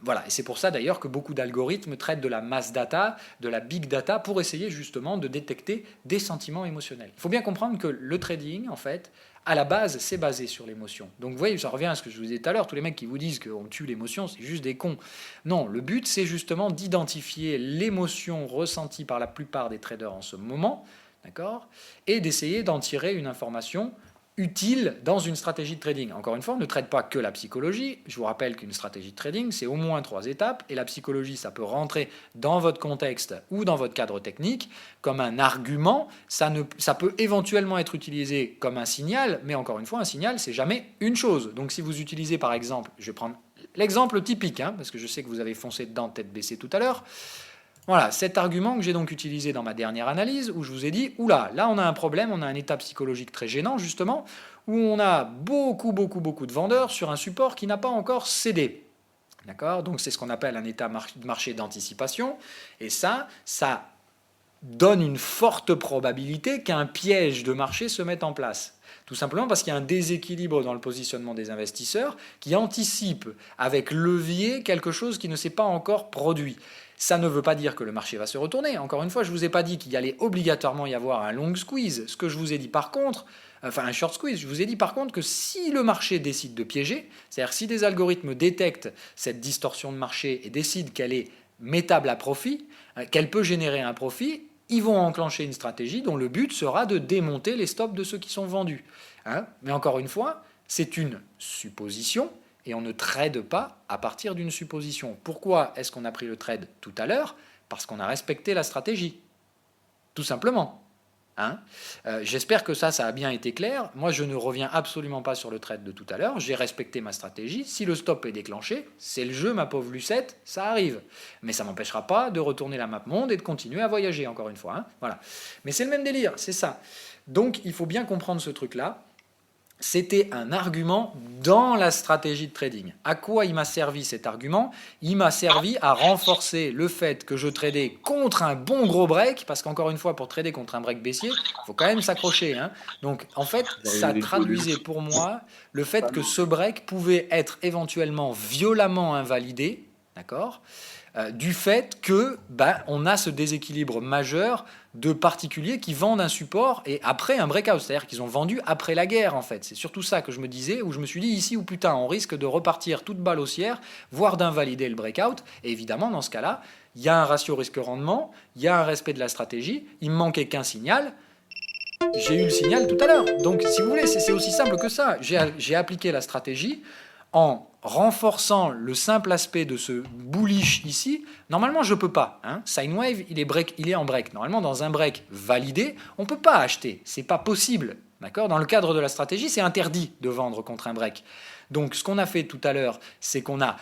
Voilà, et c'est pour ça d'ailleurs que beaucoup d'algorithmes traitent de la mass data, de la big data, pour essayer justement de détecter des sentiments émotionnels. Il faut bien comprendre que le trading, en fait, à la base, c'est basé sur l'émotion. Donc vous voyez, ça revient à ce que je vous disais tout à l'heure, tous les mecs qui vous disent qu'on tue l'émotion, c'est juste des cons. Non, le but, c'est justement d'identifier l'émotion ressentie par la plupart des traders en ce moment, d'accord, et d'essayer d'en tirer une information utile dans une stratégie de trading. Encore une fois, on ne traite pas que la psychologie. Je vous rappelle qu'une stratégie de trading, c'est au moins 3 étapes, et la psychologie, ça peut rentrer dans votre contexte ou dans votre cadre technique comme un argument. Ça peut éventuellement être utilisé comme un signal, mais encore une fois, un signal, c'est jamais une chose. Donc si vous utilisez par exemple, je vais prendre l'exemple typique, parce que je sais que vous avez foncé dedans tête baissée tout à l'heure. Voilà, cet argument que j'ai donc utilisé dans ma dernière analyse, où je vous ai dit, oula, là on a un problème, on a un état psychologique très gênant justement, où on a beaucoup de vendeurs sur un support qui n'a pas encore cédé. D'accord? Donc c'est ce qu'on appelle un état de marché d'anticipation, et ça donne une forte probabilité qu'un piège de marché se mette en place. Tout simplement parce qu'il y a un déséquilibre dans le positionnement des investisseurs qui anticipe avec levier quelque chose qui ne s'est pas encore produit. Ça ne veut pas dire que le marché va se retourner. Encore une fois, je ne vous ai pas dit qu'il allait obligatoirement y avoir un long squeeze. Ce que je vous ai dit par contre, enfin un short squeeze, je vous ai dit par contre que si le marché décide de piéger, c'est-à-dire si des algorithmes détectent cette distorsion de marché et décident qu'elle est mettable à profit, qu'elle peut générer un profit, ils vont enclencher une stratégie dont le but sera de démonter les stops de ceux qui sont vendus. Mais encore une fois, c'est une supposition. Et on ne trade pas à partir d'une supposition. Pourquoi est-ce qu'on a pris le trade tout à l'heure? Parce qu'on a respecté la stratégie. Tout simplement. J'espère que ça a bien été clair. Moi, je ne reviens absolument pas sur le trade de tout à l'heure. J'ai respecté ma stratégie. Si le stop est déclenché, c'est le jeu, ma pauvre Lucette, ça arrive. Mais ça ne m'empêchera pas de retourner la map monde et de continuer à voyager, encore une fois. Voilà. Mais c'est le même délire, c'est ça. Donc, il faut bien comprendre ce truc-là. C'était un argument dans la stratégie de trading. À quoi il m'a servi cet argument? Il m'a servi à renforcer le fait que je tradais contre un bon gros break, parce qu'encore une fois, pour trader contre un break baissier, il faut quand même s'accrocher. Donc en fait, ça traduisait pour moi le fait que ce break pouvait être éventuellement violemment invalidé, d'accord, du fait que on a ce déséquilibre majeur de particuliers qui vendent un support et après un breakout, c'est-à-dire qu'ils ont vendu après la guerre en fait. C'est surtout ça que je me disais, où je me suis dit ici ou putain, on risque de repartir toute balle haussière, voire d'invalider le breakout. Et évidemment, dans ce cas-là, il y a un ratio risque-rendement, il y a un respect de la stratégie, il me manquait qu'un signal. J'ai eu le signal tout à l'heure. Donc si vous voulez, c'est aussi simple que ça. J'ai appliqué la stratégie en renforçant le simple aspect de ce bullish ici. Normalement, je ne peux pas. Sine wave, il est en break. Normalement, dans un break validé, on ne peut pas acheter. Ce n'est pas possible. D'accord? Dans le cadre de la stratégie, c'est interdit de vendre contre un break. Donc, ce qu'on a fait tout à l'heure, c'est qu'on a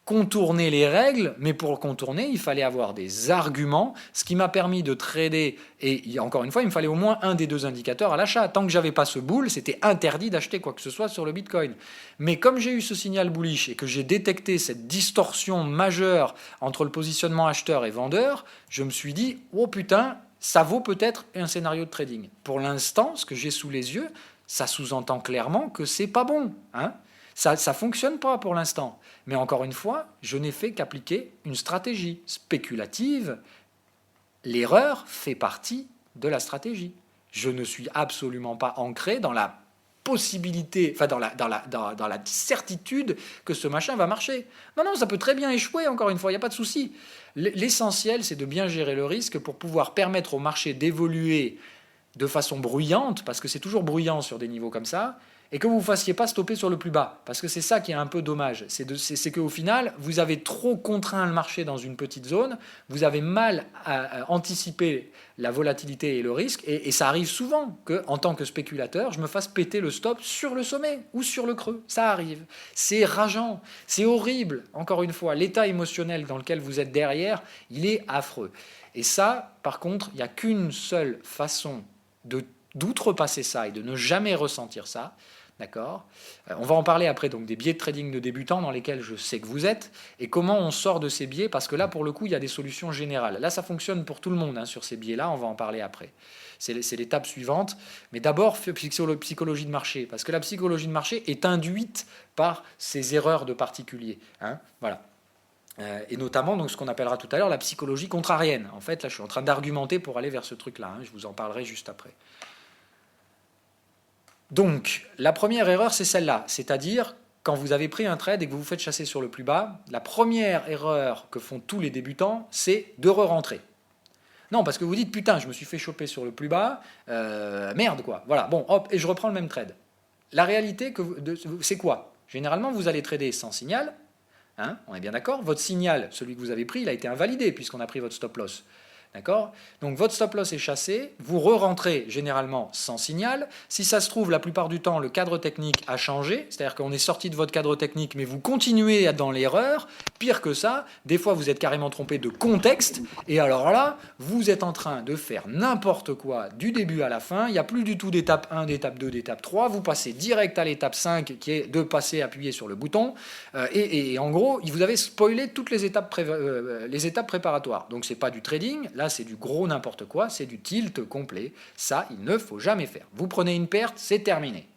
contourner les règles, mais pour contourner, il fallait avoir des arguments, ce qui m'a permis de trader, et encore une fois, il me fallait au moins un des deux indicateurs à l'achat. Tant que j'avais pas ce bull, c'était interdit d'acheter quoi que ce soit sur le Bitcoin. Mais comme j'ai eu ce signal bullish et que j'ai détecté cette distorsion majeure entre le positionnement acheteur et vendeur, je me suis dit, oh putain, ça vaut peut-être un scénario de trading. Pour l'instant, ce que j'ai sous les yeux, ça sous-entend clairement que c'est pas bon, Ça ne fonctionne pas pour l'instant. Mais encore une fois, je n'ai fait qu'appliquer une stratégie spéculative. L'erreur fait partie de la stratégie. Je ne suis absolument pas ancré dans la possibilité, enfin dans la certitude que ce machin va marcher. Non, ça peut très bien échouer, encore une fois, il n'y a pas de souci. L'essentiel, c'est de bien gérer le risque pour pouvoir permettre au marché d'évoluer de façon bruyante, parce que c'est toujours bruyant sur des niveaux comme ça, et que vous ne vous fassiez pas stopper sur le plus bas. Parce que c'est ça qui est un peu dommage. C'est qu'au final, vous avez trop contraint le marché dans une petite zone, vous avez mal à anticiper la volatilité et le risque, et ça arrive souvent qu'en tant que spéculateur, je me fasse péter le stop sur le sommet ou sur le creux. Ça arrive. C'est rageant, c'est horrible. Encore une fois, l'état émotionnel dans lequel vous êtes derrière, il est affreux. Et ça, par contre, il n'y a qu'une seule façon d'outrepasser ça et de ne jamais ressentir ça. D'accord. On va en parler après donc des biais de trading de débutants dans lesquels je sais que vous êtes et comment on sort de ces biais, parce que là pour le coup il y a des solutions générales. Là ça fonctionne pour tout le monde sur ces biais-là, on va en parler après. C'est l'étape suivante, mais d'abord psychologie de marché, parce que la psychologie de marché est induite par ces erreurs de particuliers. Voilà. Et notamment donc, ce qu'on appellera tout à l'heure la psychologie contrarienne. En fait, là, je suis en train d'argumenter pour aller vers ce truc-là. Hein, je vous en parlerai juste après. Donc, la première erreur, c'est celle-là. C'est-à-dire, quand vous avez pris un trade et que vous vous faites chasser sur le plus bas, la première erreur que font tous les débutants, c'est de re-rentrer. Non, parce que vous dites, putain, je me suis fait choper sur le plus bas, merde quoi. Voilà, bon, hop, et je reprends le même trade. La réalité, c'est quoi? Généralement, vous allez trader sans signal, hein, on est bien d'accord. Votre signal, celui que vous avez pris, il a été invalidé puisqu'on a pris votre stop loss. D'accord? Donc votre stop loss est chassé, vous re-rentrez généralement sans signal. Si ça se trouve, la plupart du temps, le cadre technique a changé, c'est-à-dire qu'on est sorti de votre cadre technique, mais vous continuez dans l'erreur. Pire que ça, des fois vous êtes carrément trompé de contexte, et alors là, vous êtes en train de faire n'importe quoi du début à la fin. Il n'y a plus du tout d'étape 1, d'étape 2, d'étape 3. Vous passez direct à l'étape 5, qui est de passer appuyer sur le bouton. Et en gros, vous avez spoilé toutes les étapes préparatoires. Donc c'est pas du trading. Là, c'est du gros n'importe quoi, c'est du tilt complet. Ça, il ne faut jamais faire. Vous prenez une perte, c'est terminé.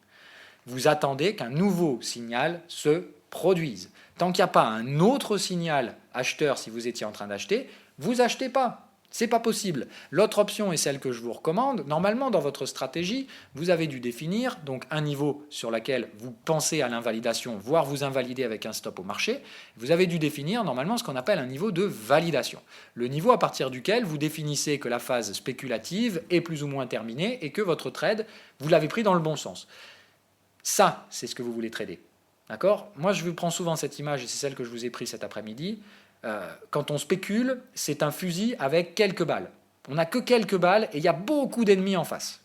Vous attendez qu'un nouveau signal se produise. Tant qu'il n'y a pas un autre signal acheteur, si vous étiez en train d'acheter, vous achetez pas. C'est pas possible. L'autre option est celle que je vous recommande. Normalement, dans votre stratégie, vous avez dû définir donc un niveau sur lequel vous pensez à l'invalidation, voire vous invalider avec un stop au marché. Vous avez dû définir normalement ce qu'on appelle un niveau de validation. Le niveau à partir duquel vous définissez que la phase spéculative est plus ou moins terminée et que votre trade, vous l'avez pris dans le bon sens. Ça, c'est ce que vous voulez trader. D'accord? Moi, je vous prends souvent cette image et c'est celle que je vous ai prise cet après-midi. Quand on spécule, c'est un fusil avec quelques balles. On n'a que quelques balles et il y a beaucoup d'ennemis en face.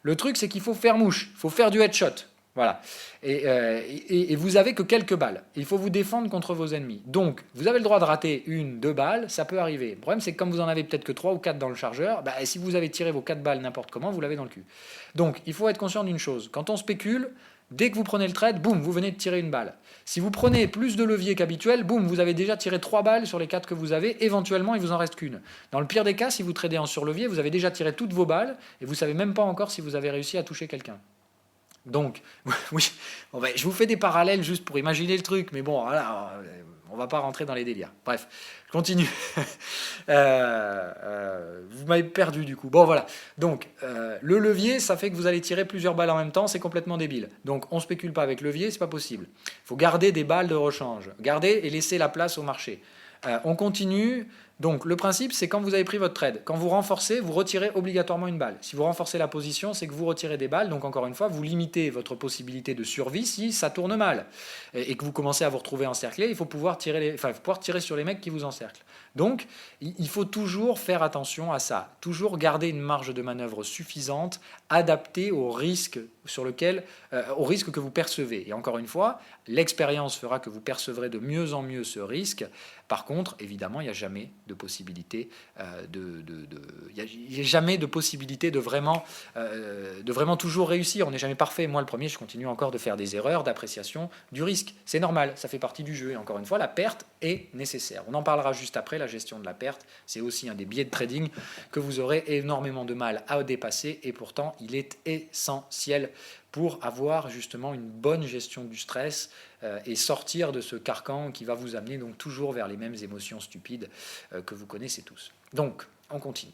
Le truc, c'est qu'il faut faire mouche, il faut faire du headshot. Voilà. Et vous avez que quelques balles. Il faut vous défendre contre vos ennemis. Donc, vous avez le droit de rater 1, 2 balles, ça peut arriver. Le problème, c'est que comme vous en avez peut-être que 3 ou 4 dans le chargeur, si vous avez tiré vos 4 balles n'importe comment, vous l'avez dans le cul. Donc, il faut être conscient d'une chose. Quand on spécule, dès que vous prenez le trade, boum, vous venez de tirer une balle. Si vous prenez plus de levier qu'habituel, boum, vous avez déjà tiré 3 balles sur les 4 que vous avez. Éventuellement, il vous en reste qu'une. Dans le pire des cas, si vous tradez en surlevier, vous avez déjà tiré toutes vos balles et vous ne savez même pas encore si vous avez réussi à toucher quelqu'un. Donc, oui, je vous fais des parallèles juste pour imaginer le truc, mais bon, voilà, on ne va pas rentrer dans les délires. Bref, je continue. Vous m'avez perdu du coup. Bon, voilà. Donc, le levier, ça fait que vous allez tirer plusieurs balles en même temps, c'est complètement débile. Donc, on ne spécule pas avec levier, c'est pas possible. Il faut garder des balles de rechange. Garder et laisser la place au marché. On continue. Donc le principe, c'est quand vous avez pris votre trade, quand vous renforcez, vous retirez obligatoirement une balle. Si vous renforcez la position, c'est que vous retirez des balles. Donc encore une fois, vous limitez votre possibilité de survie si ça tourne mal et que vous commencez à vous retrouver encerclé. Il faut pouvoir tirer, pouvoir tirer sur les mecs qui vous encerclent. Donc il faut toujours faire attention à ça, toujours garder une marge de manœuvre suffisante, adaptée au risque au risque que vous percevez. Et encore une fois, l'expérience fera que vous percevrez de mieux en mieux ce risque. Par contre, évidemment, il n'y a jamais de possibilité de vraiment toujours réussir. On n'est jamais parfait. Moi, le premier, je continue encore de faire des erreurs d'appréciation du risque. C'est normal, ça fait partie du jeu. Et encore une fois, la perte est nécessaire. On en parlera juste après. La gestion de la perte, c'est aussi un des biais de trading que vous aurez énormément de mal à dépasser. Et pourtant, il est essentiel pour avoir justement une bonne gestion du stress et sortir de ce carcan qui va vous amener donc toujours vers les mêmes émotions stupides que vous connaissez tous. Donc, on continue.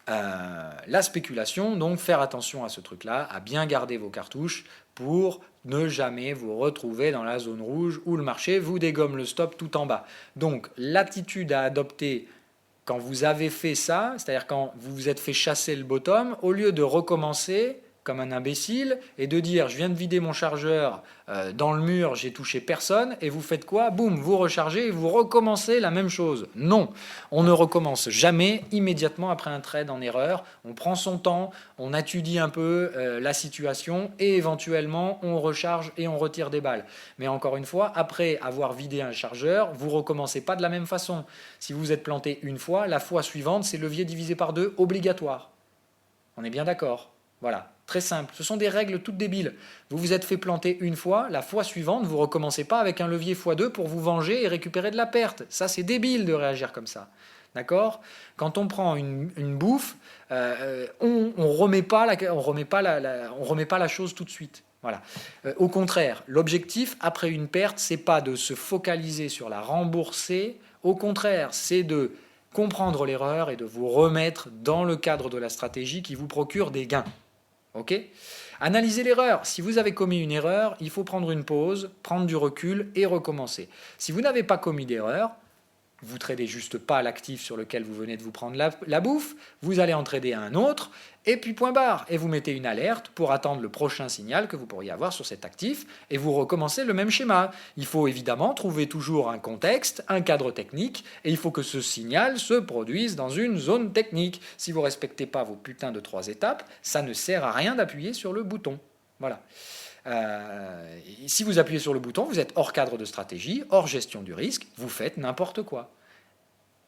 La spéculation, donc faire attention à ce truc-là, à bien garder vos cartouches pour ne jamais vous retrouver dans la zone rouge où le marché vous dégomme le stop tout en bas. Donc, l'attitude à adopter quand vous avez fait ça, c'est-à-dire quand vous vous êtes fait chasser le bottom, au lieu de recommencer comme un imbécile et de dire je viens de vider mon chargeur dans le mur, j'ai touché personne, et vous faites quoi? Boum, vous rechargez et vous recommencez la même chose. Non, on ne recommence jamais immédiatement après un trade en erreur. On prend son temps, on étudie un peu la situation et éventuellement on recharge et on retire des balles. Mais encore une fois, après avoir vidé un chargeur, vous recommencez pas de la même façon. Si vous êtes planté une fois, la fois suivante, c'est levier divisé par 2 obligatoire. On est bien d'accord? Voilà, très simple. Ce sont des règles toutes débiles. Vous vous êtes fait planter une fois, la fois suivante, vous ne recommencez pas avec un levier x2 pour vous venger et récupérer de la perte. Ça, c'est débile de réagir comme ça. D'accord? Quand on prend une bouffe, on remet pas la chose tout de suite. Voilà. Au contraire, l'objectif après une perte, c'est pas de se focaliser sur la rembourser. Au contraire, c'est de comprendre l'erreur et de vous remettre dans le cadre de la stratégie qui vous procure des gains. Ok ? Analysez l'erreur. Si vous avez commis une erreur, il faut prendre une pause, prendre du recul et recommencer. Si vous n'avez pas commis d'erreur, vous ne tradez juste pas l'actif sur lequel vous venez de vous prendre la bouffe, vous allez en trader un autre, et puis point barre, et vous mettez une alerte pour attendre le prochain signal que vous pourriez avoir sur cet actif, et vous recommencez le même schéma. Il faut évidemment trouver toujours un contexte, un cadre technique, et il faut que ce signal se produise dans une zone technique. Si vous ne respectez pas vos putains de 3 étapes, ça ne sert à rien d'appuyer sur le bouton. Voilà. Si vous appuyez sur le bouton, vous êtes hors cadre de stratégie, hors gestion du risque, vous faites n'importe quoi.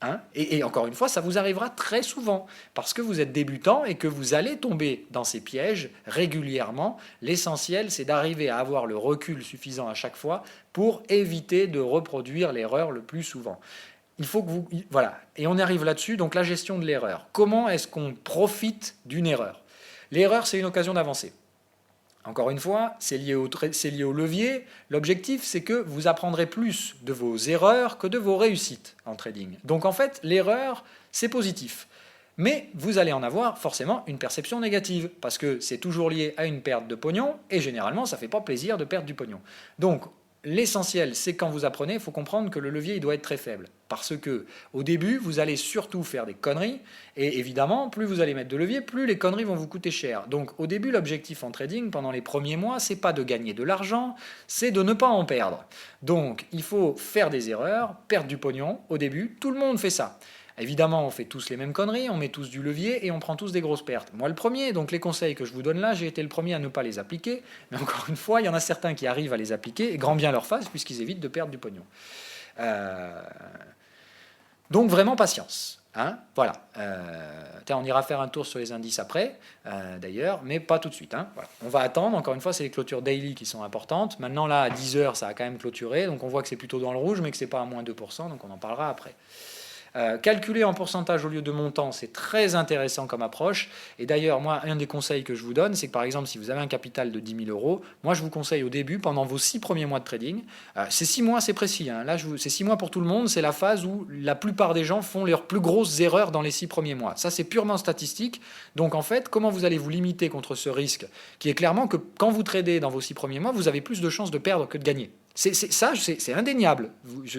Hein, et encore une fois, ça vous arrivera très souvent, parce que vous êtes débutant et que vous allez tomber dans ces pièges régulièrement. L'essentiel, c'est d'arriver à avoir le recul suffisant à chaque fois pour éviter de reproduire l'erreur le plus souvent. Il faut que vous... Voilà, et on arrive là-dessus, donc la gestion de l'erreur. Comment est-ce qu'on profite d'une erreur ? L'erreur, c'est une occasion d'avancer. Encore une fois, c'est lié au levier. L'objectif, c'est que vous apprendrez plus de vos erreurs que de vos réussites en trading. Donc en fait, l'erreur, c'est positif. Mais vous allez en avoir forcément une perception négative, parce que c'est toujours lié à une perte de pognon, et généralement, ça ne fait pas plaisir de perdre du pognon. Donc, l'essentiel, c'est quand vous apprenez, il faut comprendre que le levier il doit être très faible. Parce que au début, vous allez surtout faire des conneries. Et évidemment, plus vous allez mettre de levier, plus les conneries vont vous coûter cher. Donc au début, l'objectif en trading, pendant les premiers mois, c'est pas de gagner de l'argent, c'est de ne pas en perdre. Donc il faut faire des erreurs, perdre du pognon au début. Tout le monde fait ça. Évidemment, on fait tous les mêmes conneries, on met tous du levier et on prend tous des grosses pertes. Moi, le premier, donc les conseils que je vous donne là, j'ai été le premier à ne pas les appliquer. Mais encore une fois, il y en a certains qui arrivent à les appliquer, et grand bien leur fasse, puisqu'ils évitent de perdre du pognon. Donc vraiment patience. Hein, voilà. On ira faire un tour sur les indices après, d'ailleurs, mais pas tout de suite. Hein, voilà. On va attendre. Encore une fois, c'est les clôtures daily qui sont importantes. Maintenant, là, à 10 heures, ça a quand même clôturé. Donc on voit que c'est plutôt dans le rouge, mais que c'est pas à moins 2%. Donc on en parlera après. Calculer en pourcentage au lieu de montant, c'est très intéressant comme approche. Et d'ailleurs, moi, un des conseils que je vous donne, c'est que par exemple, si vous avez un capital de 10 000 euros, moi, je vous conseille au début, pendant vos 6 premiers mois de trading, ces 6 mois, c'est précis. Hein, là, c'est 6 mois pour tout le monde. C'est la phase où la plupart des gens font leurs plus grosses erreurs dans les 6 premiers mois. Ça, c'est purement statistique. Donc, en fait, comment vous allez vous limiter contre ce risque qui est clairement que quand vous tradez dans vos 6 premiers mois, vous avez plus de chances de perdre que de gagner. C'est indéniable.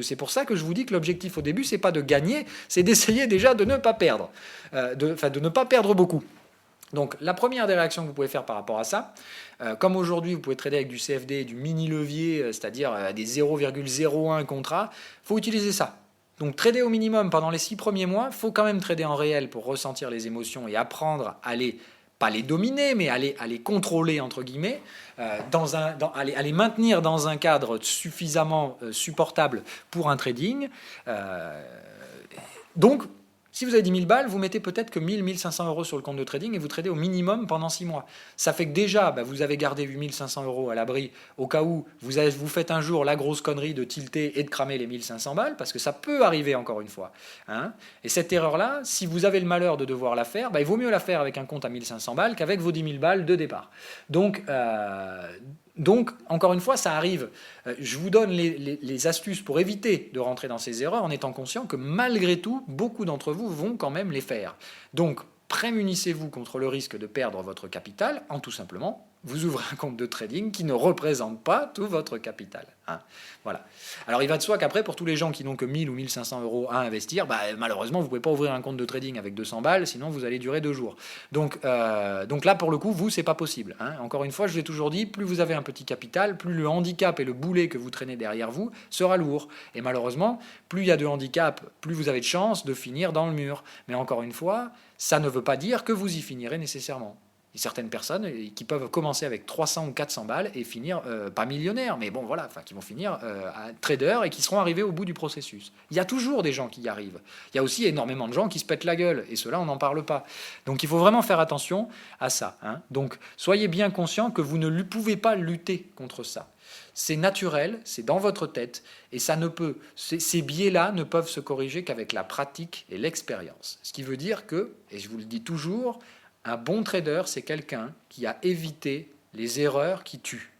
C'est pour ça que je vous dis que l'objectif au début, c'est pas de gagner, c'est d'essayer déjà de ne pas perdre, de ne pas perdre beaucoup. Donc la première des réactions que vous pouvez faire par rapport à ça, comme aujourd'hui vous pouvez trader avec du CFD, du mini levier, c'est-à-dire des 0,01 contrats, il faut utiliser ça. Donc trader au minimum pendant les 6 premiers mois, il faut quand même trader en réel pour ressentir les émotions et apprendre à pas les dominer, mais à les contrôler, entre guillemets, à les maintenir dans un cadre suffisamment supportable pour un trading. Donc, si vous avez 10 000 balles, vous mettez peut-être que 1 500 euros sur le compte de trading et vous tradez au minimum pendant 6 mois. Ça fait que déjà, vous avez gardé 8 500 euros à l'abri au cas où vous faites un jour la grosse connerie de tilter et de cramer les 1 500 balles, parce que ça peut arriver encore une fois. Hein, et cette erreur-là, si vous avez le malheur de devoir la faire, il vaut mieux la faire avec un compte à 1 500 balles qu'avec vos 10 000 balles de départ. Donc, encore une fois, ça arrive. Je vous donne les astuces pour éviter de rentrer dans ces erreurs en étant conscient que malgré tout, beaucoup d'entre vous vont quand même les faire. Donc, prémunissez-vous contre le risque de perdre votre capital en tout simplement vous ouvrez un compte de trading qui ne représente pas tout votre capital. Hein. Voilà. Alors il va de soi qu'après, pour tous les gens qui n'ont que 1000 ou 1500 euros à investir, malheureusement, vous ne pouvez pas ouvrir un compte de trading avec 200 balles, sinon vous allez durer 2 jours. Donc là, pour le coup, vous, c'est pas possible. Hein. Encore une fois, je vous ai toujours dit, plus vous avez un petit capital, plus le handicap et le boulet que vous traînez derrière vous sera lourd. Et malheureusement, plus il y a de handicap, plus vous avez de chances de finir dans le mur. Mais encore une fois, ça ne veut pas dire que vous y finirez nécessairement. Il y a certaines personnes qui peuvent commencer avec 300 ou 400 balles et finir, pas millionnaires, mais bon voilà, qui vont finir traders et qui seront arrivés au bout du processus. Il y a toujours des gens qui y arrivent. Il y a aussi énormément de gens qui se pètent la gueule, et cela on n'en parle pas. Donc il faut vraiment faire attention à ça. Hein. Donc soyez bien conscients que vous ne pouvez pas lutter contre ça. C'est naturel, c'est dans votre tête, et ces biais-là ne peuvent se corriger qu'avec la pratique et l'expérience. Ce qui veut dire que, et je vous le dis toujours, un bon trader, c'est quelqu'un qui a évité les erreurs qui tuent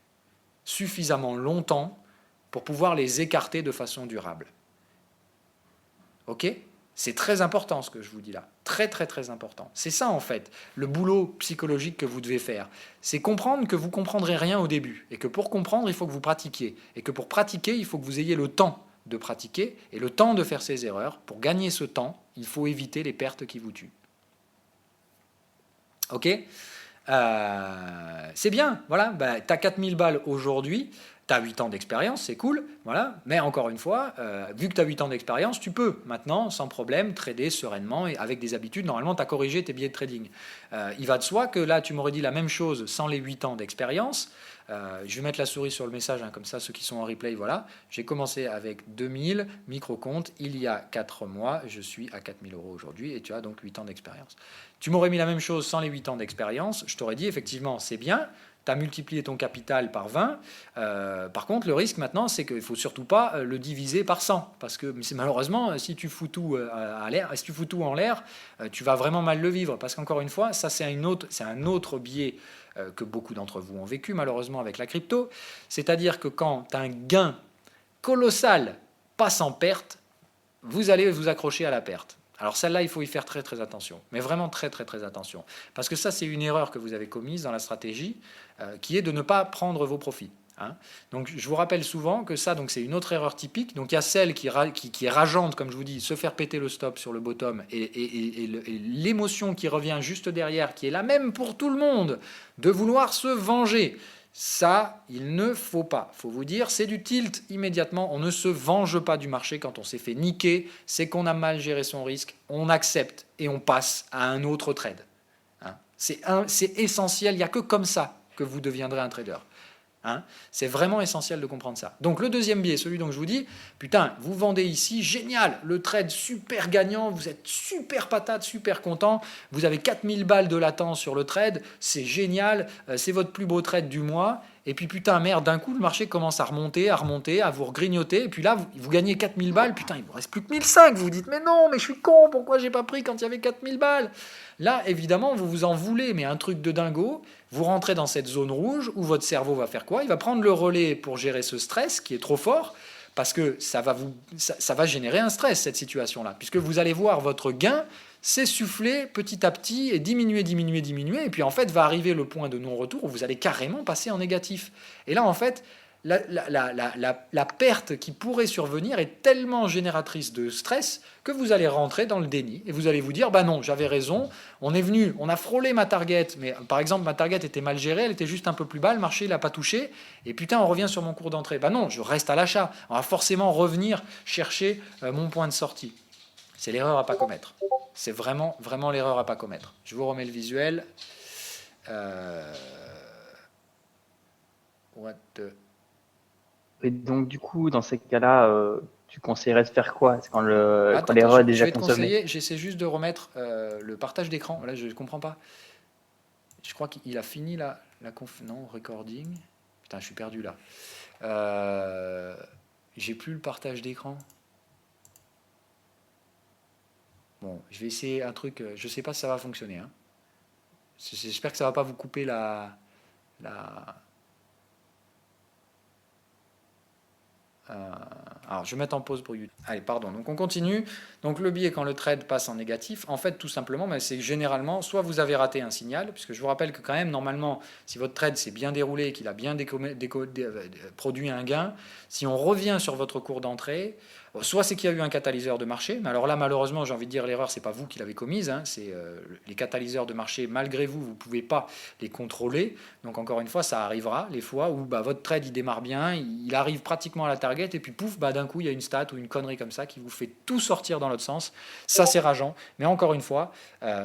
suffisamment longtemps pour pouvoir les écarter de façon durable. Ok ? C'est très important ce que je vous dis là. Très, très, très important. C'est ça, en fait, le boulot psychologique que vous devez faire. C'est comprendre que vous ne comprendrez rien au début. Et que pour comprendre, il faut que vous pratiquiez. Et que pour pratiquer, il faut que vous ayez le temps de pratiquer et le temps de faire ces erreurs. Pour gagner ce temps, il faut éviter les pertes qui vous tuent. Ok ? C'est bien. Voilà. Tu as 4000 balles aujourd'hui. Tu as 8 ans d'expérience, c'est cool, voilà. Mais encore une fois, vu que tu as 8 ans d'expérience, tu peux maintenant, sans problème, trader sereinement et avec des habitudes. Normalement, tu as corrigé tes billets de trading. Il va de soi que là, tu m'aurais dit la même chose sans les 8 ans d'expérience. Je vais mettre la souris sur le message, comme ça, ceux qui sont en replay, voilà. J'ai commencé avec 2000 micro-comptes il y a 4 mois. Je suis à 4000 € aujourd'hui et tu as donc 8 ans d'expérience. Tu m'aurais mis la même chose sans les 8 ans d'expérience. Je t'aurais dit, effectivement, c'est bien. Tu as multiplié ton capital par 20. Par contre, le risque maintenant, c'est qu'il ne faut surtout pas le diviser par 100. Parce que malheureusement, si tu fous tout à l'air, si tu fous tout en l'air, tu vas vraiment mal le vivre. Parce qu'encore une fois, ça c'est un autre biais que beaucoup d'entre vous ont vécu malheureusement avec la crypto. C'est-à-dire que quand un gain colossal passe en perte, vous allez vous accrocher à la perte. Alors celle-là, il faut y faire très très attention, mais vraiment très très très attention. Parce que ça, c'est une erreur que vous avez commise dans la stratégie, qui est de ne pas prendre vos profits. Donc je vous rappelle souvent que ça, donc c'est une autre erreur typique. Donc il y a celle qui est rageante, comme je vous dis, se faire péter le stop sur le bottom, et l'émotion qui revient juste derrière, qui est la même pour tout le monde, de vouloir se venger. Ça, il ne faut pas. Il faut vous dire, c'est du tilt immédiatement. On ne se venge pas du marché quand on s'est fait niquer. C'est qu'on a mal géré son risque. On accepte et on passe à un autre trade. C'est essentiel. Il n'y a que comme ça que vous deviendrez un trader. C'est vraiment essentiel de comprendre ça. Donc le deuxième biais, celui dont je vous dis, putain, vous vendez ici, génial, le trade super gagnant, vous êtes super patate, super content, vous avez 4000 balles de latence sur le trade, c'est génial, c'est votre plus beau trade du mois, et puis putain, merde, d'un coup, le marché commence à remonter, à vous regrignoter, et puis là, vous gagnez 4000 balles, putain, il vous reste plus que 1500, vous vous dites, mais non, mais je suis con, pourquoi j'ai pas pris quand il y avait 4000 balles ? Là, évidemment, vous vous en voulez, mais un truc de dingo, vous rentrez dans cette zone rouge où votre cerveau va faire quoi ? Il va prendre le relais pour gérer ce stress qui est trop fort, parce que ça va générer un stress, cette situation-là, puisque vous allez voir votre gain s'essouffler petit à petit et diminuer, et puis en fait va arriver le point de non-retour où vous allez carrément passer en négatif. Et là, en fait, la perte qui pourrait survenir est tellement génératrice de stress que vous allez rentrer dans le déni et vous allez vous dire, bah non, j'avais raison, on a frôlé ma target, mais par exemple ma target était mal gérée, elle était juste un peu plus bas, le marché il n'a pas touché, et putain on revient sur mon cours d'entrée. Bah non, je reste à l'achat, on va forcément revenir chercher mon point de sortie. C'est l'erreur à pas commettre. C'est vraiment, vraiment l'erreur à pas commettre. Je vous remets le visuel. Et donc, du coup, dans ces cas-là, tu conseillerais de faire quoi? C'est quand l'erreur est déjà consommée. J'essaie juste de remettre le partage d'écran. Là, je ne comprends pas. Je crois qu'il a fini la conf... Non, recording. Putain, je suis perdu là. J'ai plus le partage d'écran. Bon, je vais essayer un truc. Je ne sais pas si ça va fonctionner. J'espère que ça ne va pas vous couper alors, je vais mettre en pause pour YouTube. Allez, pardon. Donc, on continue. Donc, le biais quand le trade passe en négatif, en fait, tout simplement, c'est généralement, soit vous avez raté un signal, puisque je vous rappelle que quand même, normalement, si votre trade s'est bien déroulé, qu'il a bien produit un gain, si on revient sur votre cours d'entrée, soit c'est qu'il y a eu un catalyseur de marché, mais alors là, malheureusement, j'ai envie de dire, l'erreur, c'est pas vous qui l'avez commise, c'est les catalyseurs de marché, malgré vous, vous ne pouvez pas les contrôler. Donc, encore une fois, ça arrivera les fois où votre trade, il démarre bien, il arrive pratiquement à la target, et puis pouf, d'un coup, il y a une stat ou une connerie comme ça qui vous fait tout sortir dans l'autre sens. Ça, c'est rageant. Mais encore une fois,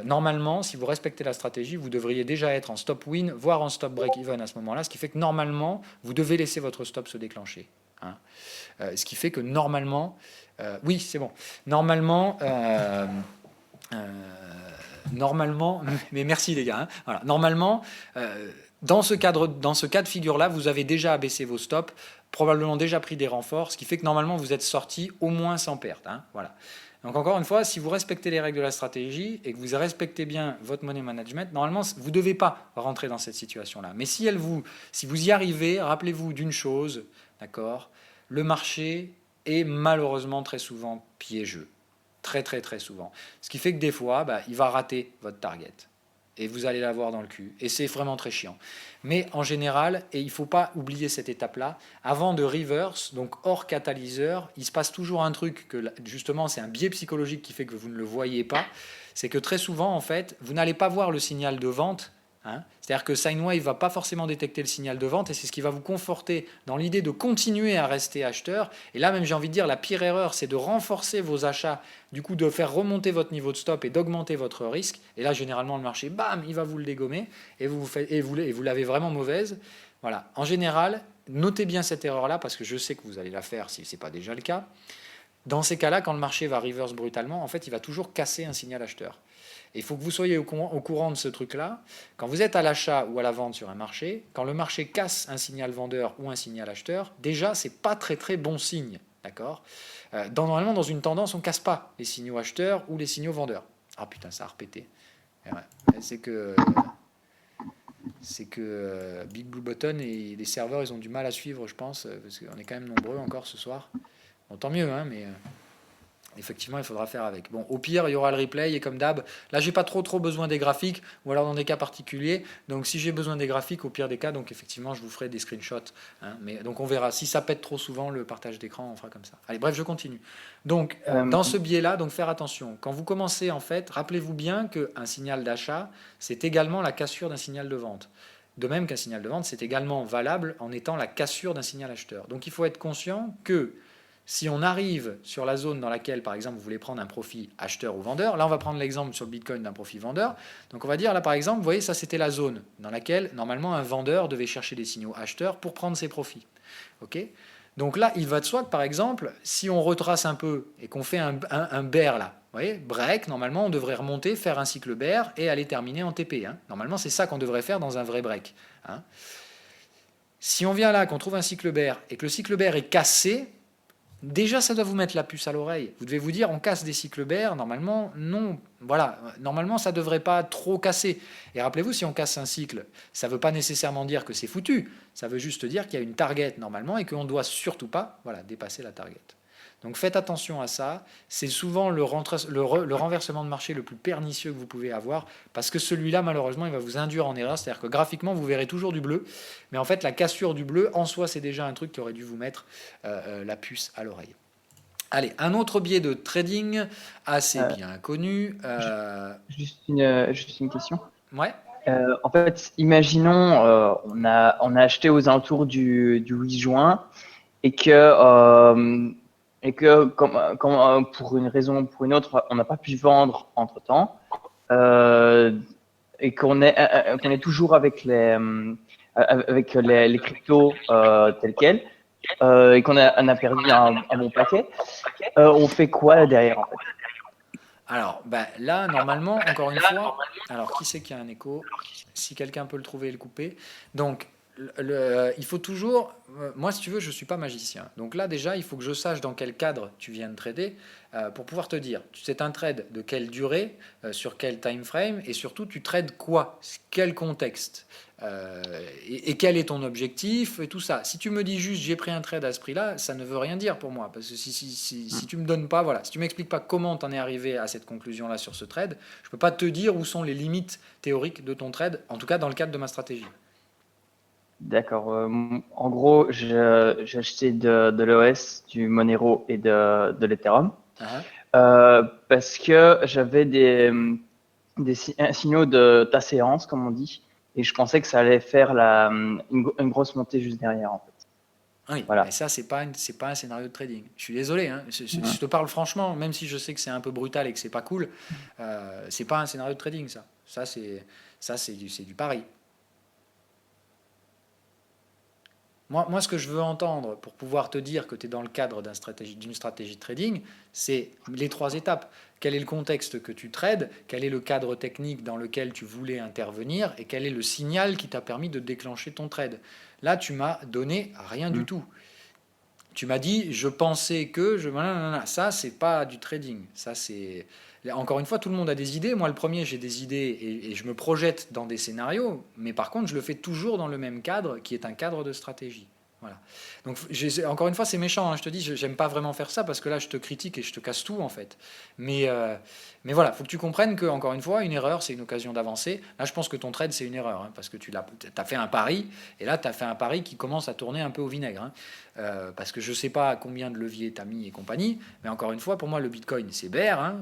normalement, si vous respectez la stratégie, vous devriez déjà être en stop win, voire en stop break-even à ce moment-là, ce qui fait que normalement, vous devez laisser votre stop se déclencher. Ce qui fait que normalement, oui, c'est bon. Normalement, mais merci les gars. Voilà. Normalement, dans ce cas de figure-là, vous avez déjà abaissé vos stops, probablement déjà pris des renforts, ce qui fait que normalement vous êtes sorti au moins sans perte. Voilà. Donc encore une fois, si vous respectez les règles de la stratégie et que vous respectez bien votre money management, normalement, vous ne devez pas rentrer dans cette situation-là. Mais si vous y arrivez, rappelez-vous d'une chose, d'accord, le marché est malheureusement très souvent piégeux. Très, très, très souvent. Ce qui fait que des fois, il va rater votre target. Et vous allez l'avoir dans le cul. Et c'est vraiment très chiant. Mais en général, et il ne faut pas oublier cette étape-là, avant de reverse, donc hors catalyseur, il se passe toujours un truc que justement c'est un biais psychologique qui fait que vous ne le voyez pas. C'est que très souvent, en fait, vous n'allez pas voir le signal de vente. C'est-à-dire que Sinewave ne va pas forcément détecter le signal de vente et c'est ce qui va vous conforter dans l'idée de continuer à rester acheteur. Et là même j'ai envie de dire la pire erreur c'est de renforcer vos achats, du coup de faire remonter votre niveau de stop et d'augmenter votre risque. Et là généralement le marché, bam, il va vous le dégommer et vous l'avez vraiment mauvaise. Voilà. En général, notez bien cette erreur-là parce que je sais que vous allez la faire si ce n'est pas déjà le cas. Dans ces cas-là, quand le marché va reverse brutalement, en fait il va toujours casser un signal acheteur. Et il faut que vous soyez au courant de ce truc-là. Quand vous êtes à l'achat ou à la vente sur un marché, quand le marché casse un signal vendeur ou un signal acheteur, déjà, ce n'est pas très très bon signe. D'accord ? Normalement, dans une tendance, on ne casse pas les signaux acheteurs ou les signaux vendeurs. Ah putain, ça a répété. Ouais. C'est que Big Blue Button et les serveurs, ils ont du mal à suivre, je pense, parce qu'on est quand même nombreux encore ce soir. Bon, tant mieux, hein, mais... effectivement, il faudra faire avec. Bon, au pire, il y aura le replay et comme d'hab, là, j'ai pas trop besoin des graphiques ou alors dans des cas particuliers. Donc, si j'ai besoin des graphiques, au pire des cas, donc effectivement, je vous ferai des screenshots. Mais donc, on verra. Si ça pète trop souvent le partage d'écran, on fera comme ça. Allez, bref, je continue. Donc, dans ce biais-là, donc faire attention. Quand vous commencez, en fait, rappelez-vous bien qu'un signal d'achat, c'est également la cassure d'un signal de vente. De même qu'un signal de vente, c'est également valable en étant la cassure d'un signal acheteur. Donc, il faut être conscient que si on arrive sur la zone dans laquelle, par exemple, vous voulez prendre un profit acheteur ou vendeur, là on va prendre l'exemple sur le Bitcoin d'un profit vendeur. Donc on va dire là par exemple, vous voyez, ça c'était la zone dans laquelle normalement un vendeur devait chercher des signaux acheteurs pour prendre ses profits. Okay, donc là, il va de soi que par exemple, si on retrace un peu et qu'on fait un bear là, vous voyez, break, normalement on devrait remonter, faire un cycle bear et aller terminer en TP. Normalement c'est ça qu'on devrait faire dans un vrai break. Si on vient là, qu'on trouve un cycle bear et que le cycle bear est cassé, déjà, ça doit vous mettre la puce à l'oreille. Vous devez vous dire, on casse des cycles bear. Normalement, non. Voilà. Normalement, ça ne devrait pas trop casser. Et rappelez-vous, si on casse un cycle, ça ne veut pas nécessairement dire que c'est foutu. Ça veut juste dire qu'il y a une target normalement et qu'on ne doit surtout pas dépasser la target. Donc faites attention à ça. C'est souvent le renversement de marché le plus pernicieux que vous pouvez avoir parce que celui-là, malheureusement, il va vous induire en erreur. C'est-à-dire que graphiquement, vous verrez toujours du bleu. Mais en fait, la cassure du bleu, en soi, c'est déjà un truc qui aurait dû vous mettre la puce à l'oreille. Allez, un autre biais de trading assez bien connu. Juste une question. Ouais. En fait, imaginons, on a acheté aux alentours du 8 juin et que comme pour une raison ou pour une autre, on n'a pas pu vendre entre-temps et qu'on est toujours avec les cryptos tels quels et qu'on a perdu un bon paquet, on fait quoi derrière en fait? Alors, là, normalement, encore une fois, alors qui c'est qui a un écho? Si quelqu'un peut le trouver et le couper. Donc, il faut toujours... moi, si tu veux, je ne suis pas magicien. Donc là, déjà, il faut que je sache dans quel cadre tu viens de trader pour pouvoir te dire, c'est un trade de quelle durée, sur quel time frame, et surtout, tu trades quoi? Quel contexte? Et quel est ton objectif et tout ça. Si tu me dis juste j'ai pris un trade à ce prix-là, ça ne veut rien dire pour moi. Parce que si tu me donnes pas, si tu m'expliques pas comment tu en es arrivé à cette conclusion-là sur ce trade, je peux pas te dire où sont les limites théoriques de ton trade, en tout cas dans le cadre de ma stratégie. D'accord. En gros, j'ai acheté de l'OS, du Monero et de l'Ethereum parce que j'avais des signaux de ta séance, comme on dit, et je pensais que ça allait faire une grosse montée juste derrière, en fait. Oui, Voilà. mais ça, c'est pas un scénario de trading. Je suis désolé, je te parle franchement, même si je sais que c'est un peu brutal et que c'est pas cool, c'est pas un scénario de trading, ça. Ça, c'est du pari. Moi, ce que je veux entendre pour pouvoir te dire que tu es dans le cadre d'une stratégie de trading, c'est les 3 étapes. Quel est le contexte que tu trades? Quel est le cadre technique dans lequel tu voulais intervenir? Et quel est le signal qui t'a permis de déclencher ton trade? Là, tu m'as donné rien du tout. Tu m'as dit, je pensais que, ça, c'est pas du trading. Ça, c'est encore une fois, tout le monde a des idées. Moi, le premier, j'ai des idées et je me projette dans des scénarios. Mais par contre, je le fais toujours dans le même cadre, qui est un cadre de stratégie. Voilà. Donc, encore une fois, c'est méchant. Hein, je te dis, j'aime pas vraiment faire ça parce que là, je te critique et je te casse tout en fait. Mais voilà, faut que tu comprennes que encore une fois, une erreur, c'est une occasion d'avancer. Là, je pense que ton trade, c'est une erreur hein, parce que tu as fait un pari et là, tu as fait un pari qui commence à tourner un peu au vinaigre. Hein. Parce que je ne sais pas combien de leviers tu as mis et compagnie, mais encore une fois, pour moi, le Bitcoin, c'est bear. Hein,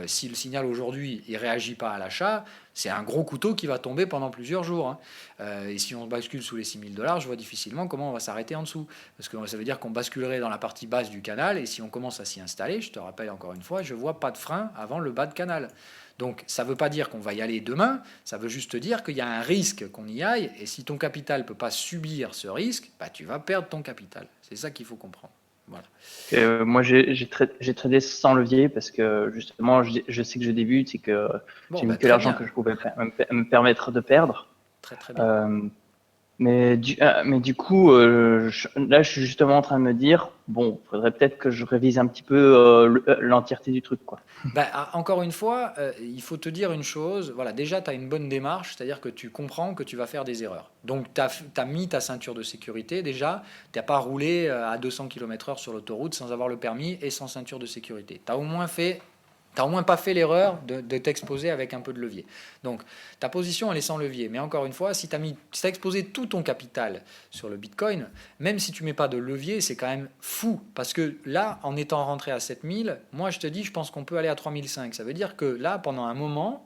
si le signal aujourd'hui, il ne réagit pas à l'achat, c'est un gros couteau qui va tomber pendant plusieurs jours. Hein. Et si on bascule sous les $6 000, je vois difficilement comment on va s'arrêter en dessous. Parce que ça veut dire qu'on basculerait dans la partie basse du canal, et si on commence à s'y installer, je te rappelle encore une fois, je ne vois pas de frein avant le bas de canal. Donc ça ne veut pas dire qu'on va y aller demain, ça veut juste dire qu'il y a un risque qu'on y aille, et si ton capital ne peut pas subir ce risque, bah, tu vas perdre ton capital. C'est ça qu'il faut comprendre. Voilà. Moi, j'ai tradé sans levier parce que justement, je sais que je débute et que j'ai mis que l'argent que je pouvais me permettre de perdre. Très très bien. Mais du coup, là, je suis justement en train de me dire, bon, faudrait peut-être que je révise un petit peu l'entièreté du truc, quoi. Ben, encore une fois, il faut te dire une chose. Voilà, déjà, tu as une bonne démarche, c'est-à-dire que tu comprends que tu vas faire des erreurs. Donc, tu as mis ta ceinture de sécurité déjà. Tu n'as pas roulé à 200 km/h sur l'autoroute sans avoir le permis et sans ceinture de sécurité. Tu as au moins pas fait l'erreur de t'exposer avec un peu de levier. Donc, ta position, elle est sans levier. Mais encore une fois, si tu as exposé tout ton capital sur le Bitcoin, même si tu ne mets pas de levier, c'est quand même fou. Parce que là, en étant rentré à 7000, moi, je te dis, je pense qu'on peut aller à 3005. Ça veut dire que là, pendant un moment,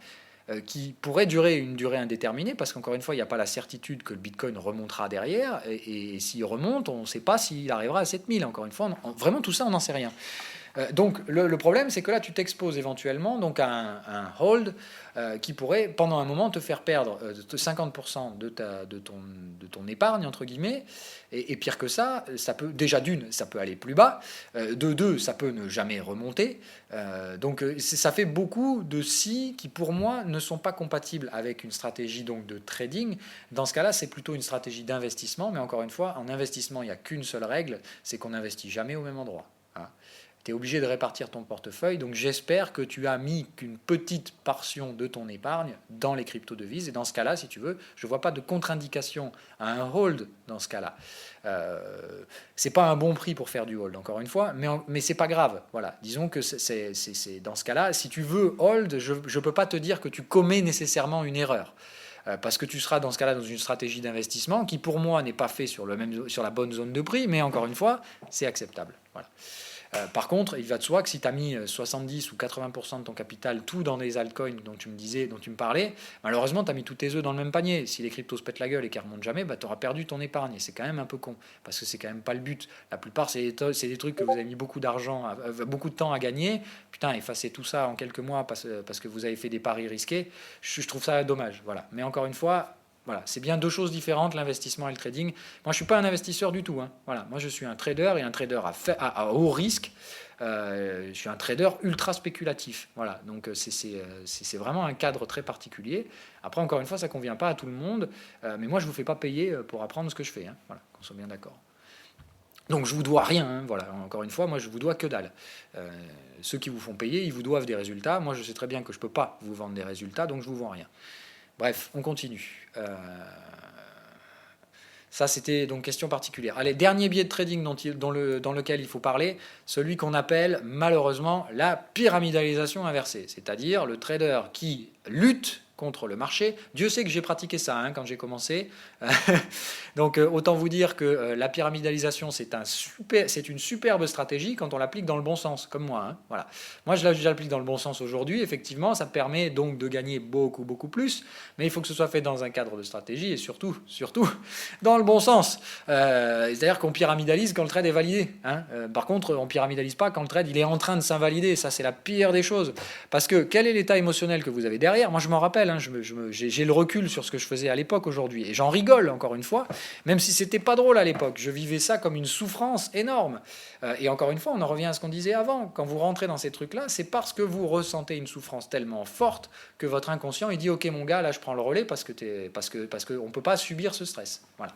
qui pourrait durer une durée indéterminée, parce qu'encore une fois, il n'y a pas la certitude que le Bitcoin remontera derrière. Et s'il remonte, on ne sait pas s'il arrivera à 7000. Encore une fois, vraiment, tout ça, on n'en sait rien. Donc le problème, c'est que là, tu t'exposes éventuellement donc à un hold qui pourrait, pendant un moment, te faire perdre 50% de ton épargne, entre guillemets. Et pire que ça peut, déjà d'une, ça peut aller plus bas. De deux, ça peut ne jamais remonter. Donc ça fait beaucoup de si qui, pour moi, ne sont pas compatibles avec une stratégie donc, de trading. Dans ce cas-là, c'est plutôt une stratégie d'investissement. Mais encore une fois, en investissement, il n'y a qu'une seule règle, c'est qu'on n'investit jamais au même endroit. Hein. Tu es obligé de répartir ton portefeuille, donc j'espère que tu as mis qu'une petite portion de ton épargne dans les crypto-devises, et dans ce cas-là, si tu veux, je ne vois pas de contre-indication à un hold dans ce cas-là. C'est pas un bon prix pour faire du hold, encore une fois, mais c'est pas grave. Voilà. Disons que c'est dans ce cas-là, si tu veux hold, je ne peux pas te dire que tu commets nécessairement une erreur. Parce que tu seras dans ce cas-là dans une stratégie d'investissement qui, pour moi, n'est pas fait sur la bonne zone de prix, mais encore une fois, c'est acceptable. Voilà. Par contre, il va de soi que si tu as mis 70 ou 80% de ton capital tout dans des altcoins dont tu me parlais, malheureusement, tu as mis tous tes œufs dans le même panier. Si les cryptos se pètent la gueule et qu'elles ne remontent jamais, bah, tu auras perdu ton épargne. Et c'est quand même un peu con, parce que c'est quand même pas le but. La plupart, c'est des trucs que vous avez mis beaucoup de temps à gagner. Putain, effacer tout ça en quelques mois parce que vous avez fait des paris risqués, je trouve ça dommage. Voilà. Mais encore une fois, voilà, c'est bien deux choses différentes, l'investissement et le trading. Moi, je ne suis pas un investisseur du tout. Hein. Voilà, moi, je suis un trader et un trader à haut risque. Je suis un trader ultra spéculatif. Voilà, donc c'est vraiment un cadre très particulier. Après, encore une fois, ça ne convient pas à tout le monde. Mais moi, je ne vous fais pas payer pour apprendre ce que je fais. Hein. Voilà, qu'on soit bien d'accord. Donc je vous dois rien, hein, voilà. Encore une fois, moi je vous dois que dalle. Ceux qui vous font payer, ils vous doivent des résultats. Moi je sais très bien que je ne peux pas vous vendre des résultats, donc je vous vends rien. Bref, on continue. Ça, c'était donc question particulière. Allez, dernier biais de trading dans lequel il faut parler, celui qu'on appelle malheureusement la pyramidalisation inversée, c'est-à-dire le trader qui lutte contre le marché. Dieu sait que j'ai pratiqué ça hein, quand j'ai commencé. Donc autant vous dire que la pyramidalisation, c'est une superbe stratégie quand on l'applique dans le bon sens, comme moi. Hein, voilà. Moi, je l'applique dans le bon sens aujourd'hui. Effectivement, ça permet donc de gagner beaucoup, beaucoup plus. Mais il faut que ce soit fait dans un cadre de stratégie et surtout dans le bon sens. C'est-à-dire qu'on pyramidalise quand le trade est validé. Hein. Par contre, on pyramidalise pas quand le trade il est en train de s'invalider. Ça, c'est la pire des choses. Parce que quel est l'état émotionnel que vous avez derrière ? Moi, je m'en rappelle. hein, j'ai le recul sur ce que je faisais à l'époque aujourd'hui, et j'en rigole encore une fois, même si c'était pas drôle à l'époque. Je vivais ça comme une souffrance énorme. Et encore une fois, on en revient à ce qu'on disait avant. Quand vous rentrez dans ces trucs-là, c'est parce que vous ressentez une souffrance tellement forte que votre inconscient il dit ok mon gars, là je prends le relais parce que on peut pas subir ce stress. Voilà.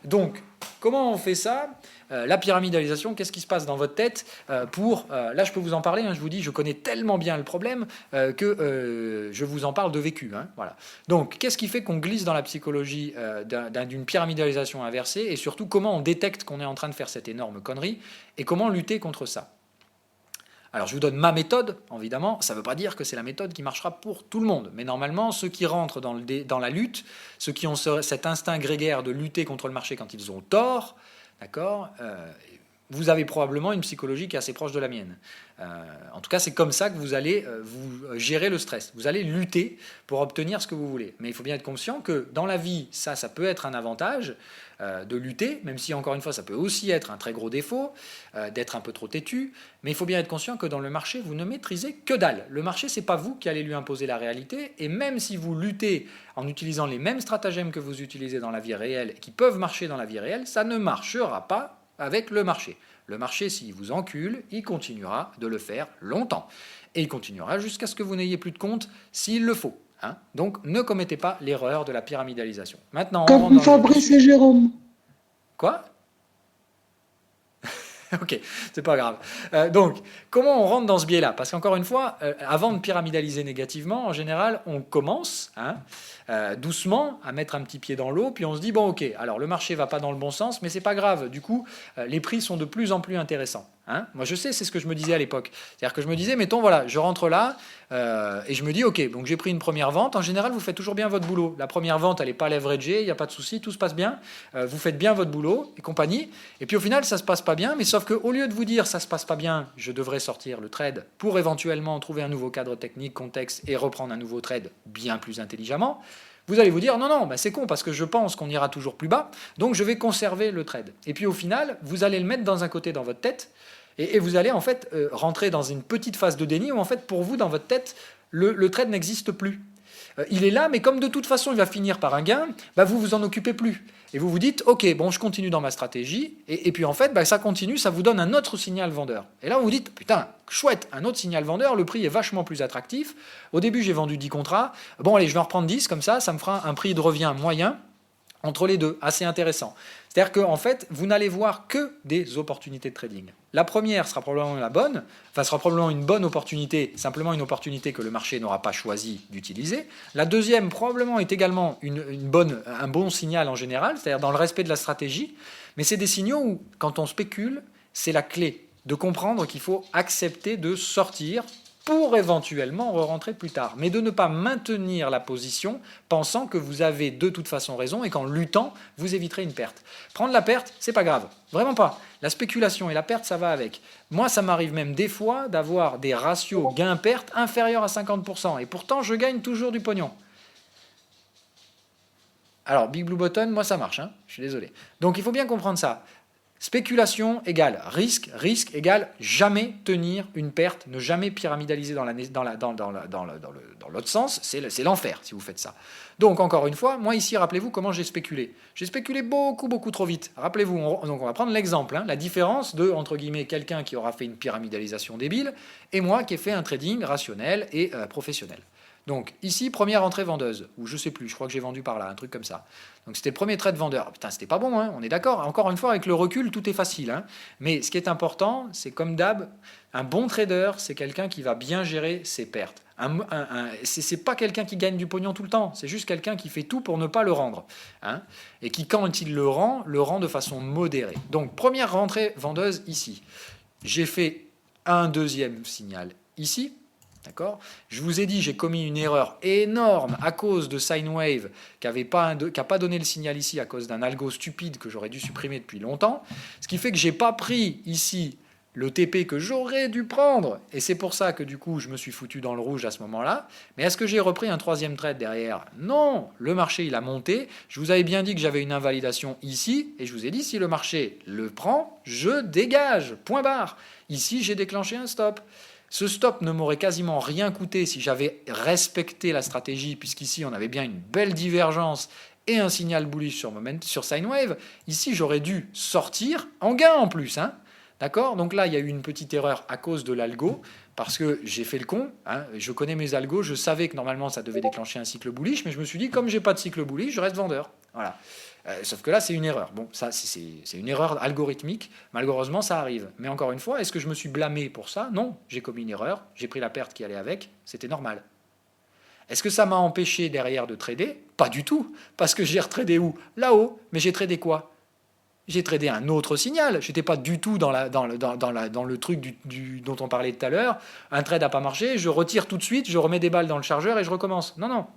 Donc, comment on fait ça ? La pyramidalisation, qu'est-ce qui se passe dans votre tête là, je peux vous en parler, hein, je vous dis, je connais tellement bien le problème que je vous en parle de vécu. Hein, voilà. Donc, qu'est-ce qui fait qu'on glisse dans la psychologie d'une pyramidalisation inversée et surtout, comment on détecte qu'on est en train de faire cette énorme connerie et comment lutter contre ça ? Alors, je vous donne ma méthode, évidemment. Ça ne veut pas dire que c'est la méthode qui marchera pour tout le monde. Mais normalement, ceux qui rentrent dans la lutte, ceux qui ont cet instinct grégaire de lutter contre le marché quand ils ont tort, d'accord, vous avez probablement une psychologie qui est assez proche de la mienne. En tout cas, c'est comme ça que vous allez vous gérer le stress. Vous allez lutter pour obtenir ce que vous voulez. Mais il faut bien être conscient que dans la vie, ça peut être un avantage de lutter, même si, encore une fois, ça peut aussi être un très gros défaut, d'être un peu trop têtu. Mais il faut bien être conscient que dans le marché, vous ne maîtrisez que dalle. Le marché, c'est pas vous qui allez lui imposer la réalité. Et même si vous luttez en utilisant les mêmes stratagèmes que vous utilisez dans la vie réelle, qui peuvent marcher dans la vie réelle, ça ne marchera pas avec le marché. Le marché, s'il vous encule, il continuera de le faire longtemps. Et il continuera jusqu'à ce que vous n'ayez plus de compte s'il le faut. Hein. Donc, ne commettez pas l'erreur de la pyramidalisation. Maintenant, comme Fabrice et Jérôme. Quoi ? Ok, c'est pas grave. Donc, comment on rentre dans ce biais-là ? Parce qu'encore une fois, avant de pyramidaliser négativement, en général, on commence doucement à mettre un petit pied dans l'eau, puis on se dit, bon ok, alors le marché va pas dans le bon sens, mais c'est pas grave, du coup, les prix sont de plus en plus intéressants. Hein. Moi je sais, c'est ce que je me disais à l'époque. C'est-à-dire que je me disais, mettons, voilà, je rentre là, et je me dis, ok, donc j'ai pris une première vente, en général, vous faites toujours bien votre boulot. La première vente, elle n'est pas leveragée, il n'y a pas de souci, tout se passe bien, vous faites bien votre boulot, et compagnie, et puis au final, ça se passe pas bien, mais sauf qu'au lieu de vous dire, ça se passe pas bien, je devrais sortir le trade pour éventuellement trouver un nouveau cadre technique, contexte, et reprendre un nouveau trade bien plus intelligemment, vous allez vous dire, non, bah c'est con, parce que je pense qu'on ira toujours plus bas, donc je vais conserver le trade. Et puis au final, vous allez le mettre dans un côté dans votre tête, et vous allez en fait rentrer dans une petite phase de déni où en fait, pour vous, dans votre tête, le trade n'existe plus. Il est là, mais comme de toute façon, il va finir par un gain, bah vous vous en occupez plus. Et vous vous dites, ok, bon, je continue dans ma stratégie, et puis en fait, bah, ça continue, ça vous donne un autre signal vendeur. Et là, vous vous dites, putain, chouette, un autre signal vendeur, le prix est vachement plus attractif. Au début, j'ai vendu 10 contrats. Bon, allez, je vais en reprendre 10, comme ça me fera un prix de revient moyen entre les deux, assez intéressant. C'est-à-dire qu'en fait, vous n'allez voir que des opportunités de trading. La première sera probablement la bonne, sera probablement une bonne opportunité, simplement une opportunité que le marché n'aura pas choisi d'utiliser. La deuxième, probablement, est également un bon signal en général, c'est-à-dire dans le respect de la stratégie, mais c'est des signaux où, quand on spécule, c'est la clé de comprendre qu'il faut accepter de sortir pour éventuellement re-rentrer plus tard, mais de ne pas maintenir la position pensant que vous avez de toute façon raison et qu'en luttant, vous éviterez une perte. Prendre la perte, c'est pas grave, vraiment pas. La spéculation et la perte, ça va avec. Moi, ça m'arrive même des fois d'avoir des ratios gain-perte inférieurs à 50%, et pourtant, je gagne toujours du pognon. Alors, Big Blue Button, moi, ça marche, hein, je suis désolé. Donc, il faut bien comprendre ça. Spéculation égale risque, risque égale jamais tenir une perte, ne jamais pyramidaliser dans l'autre sens, c'est l'enfer si vous faites ça. Donc encore une fois, moi ici, rappelez-vous comment j'ai spéculé. J'ai spéculé beaucoup trop vite. Rappelez-vous, donc on va prendre l'exemple, hein, la différence de, entre guillemets, quelqu'un qui aura fait une pyramidalisation débile et moi qui ai fait un trading rationnel et professionnel. Donc ici, première entrée vendeuse, ou je sais plus, je crois que j'ai vendu par là, un truc comme ça. Donc c'était le premier trade vendeur. Putain, c'était pas bon, hein, on est d'accord. Encore une fois, avec le recul, tout est facile. Hein. Mais ce qui est important, c'est comme d'hab, un bon trader, c'est quelqu'un qui va bien gérer ses pertes. C'est pas quelqu'un qui gagne du pognon tout le temps, c'est juste quelqu'un qui fait tout pour ne pas le rendre. Hein, et qui, quand il le rend de façon modérée. Donc première rentrée vendeuse ici. J'ai fait un deuxième signal ici. D'accord ? Je vous ai dit, j'ai commis une erreur énorme à cause de Sinewave qui n'a pas donné le signal ici à cause d'un algo stupide que j'aurais dû supprimer depuis longtemps. Ce qui fait que je n'ai pas pris ici le TP que j'aurais dû prendre. Et c'est pour ça que du coup, je me suis foutu dans le rouge à ce moment-là. Mais est-ce que j'ai repris un troisième trade derrière ? Non, le marché, il a monté. Je vous avais bien dit que j'avais une invalidation ici. Et je vous ai dit, si le marché le prend, je dégage. Point barre. Ici, j'ai déclenché un stop. Ce stop ne m'aurait quasiment rien coûté si j'avais respecté la stratégie, puisqu'ici on avait bien une belle divergence et un signal bullish sur sine wave. Ici, j'aurais dû sortir en gain en plus. Hein. D'accord? Donc là, il y a eu une petite erreur à cause de l'algo, parce que j'ai fait le con. Hein. Je connais mes algos, je savais que normalement ça devait déclencher un cycle bullish, mais je me suis dit, comme j'ai pas de cycle bullish, je reste vendeur. Voilà. Sauf que là, c'est une erreur. Bon, ça, c'est une erreur algorithmique. Malheureusement, ça arrive. Mais encore une fois, est-ce que je me suis blâmé pour ça? Non, j'ai commis une erreur. J'ai pris la perte qui allait avec. C'était normal. Est-ce que ça m'a empêché derrière de trader? Pas du tout. Parce que j'ai retradé où? Là-haut. Mais j'ai tradé quoi? J'ai tradé un autre signal. Je n'étais pas du tout dans le truc dont on parlait tout à l'heure. Un trade n'a pas marché. Je retire tout de suite. Je remets des balles dans le chargeur et je recommence. Non, non.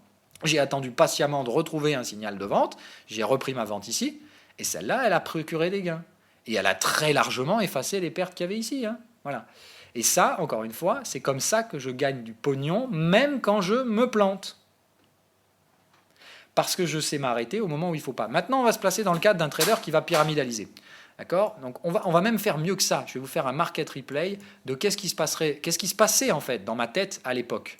J'ai attendu patiemment de retrouver un signal de vente, j'ai repris ma vente ici, et celle-là, elle a procuré des gains. Et elle a très largement effacé les pertes qu'il y avait ici. Hein. Voilà. Et ça, encore une fois, c'est comme ça que je gagne du pognon, même quand je me plante. Parce que je sais m'arrêter au moment où il ne faut pas. Maintenant, on va se placer dans le cadre d'un trader qui va pyramidaliser. D'accord? Donc on va même faire mieux que ça. Je vais vous faire un market replay de qu'est-ce qui se passait en fait dans ma tête à l'époque.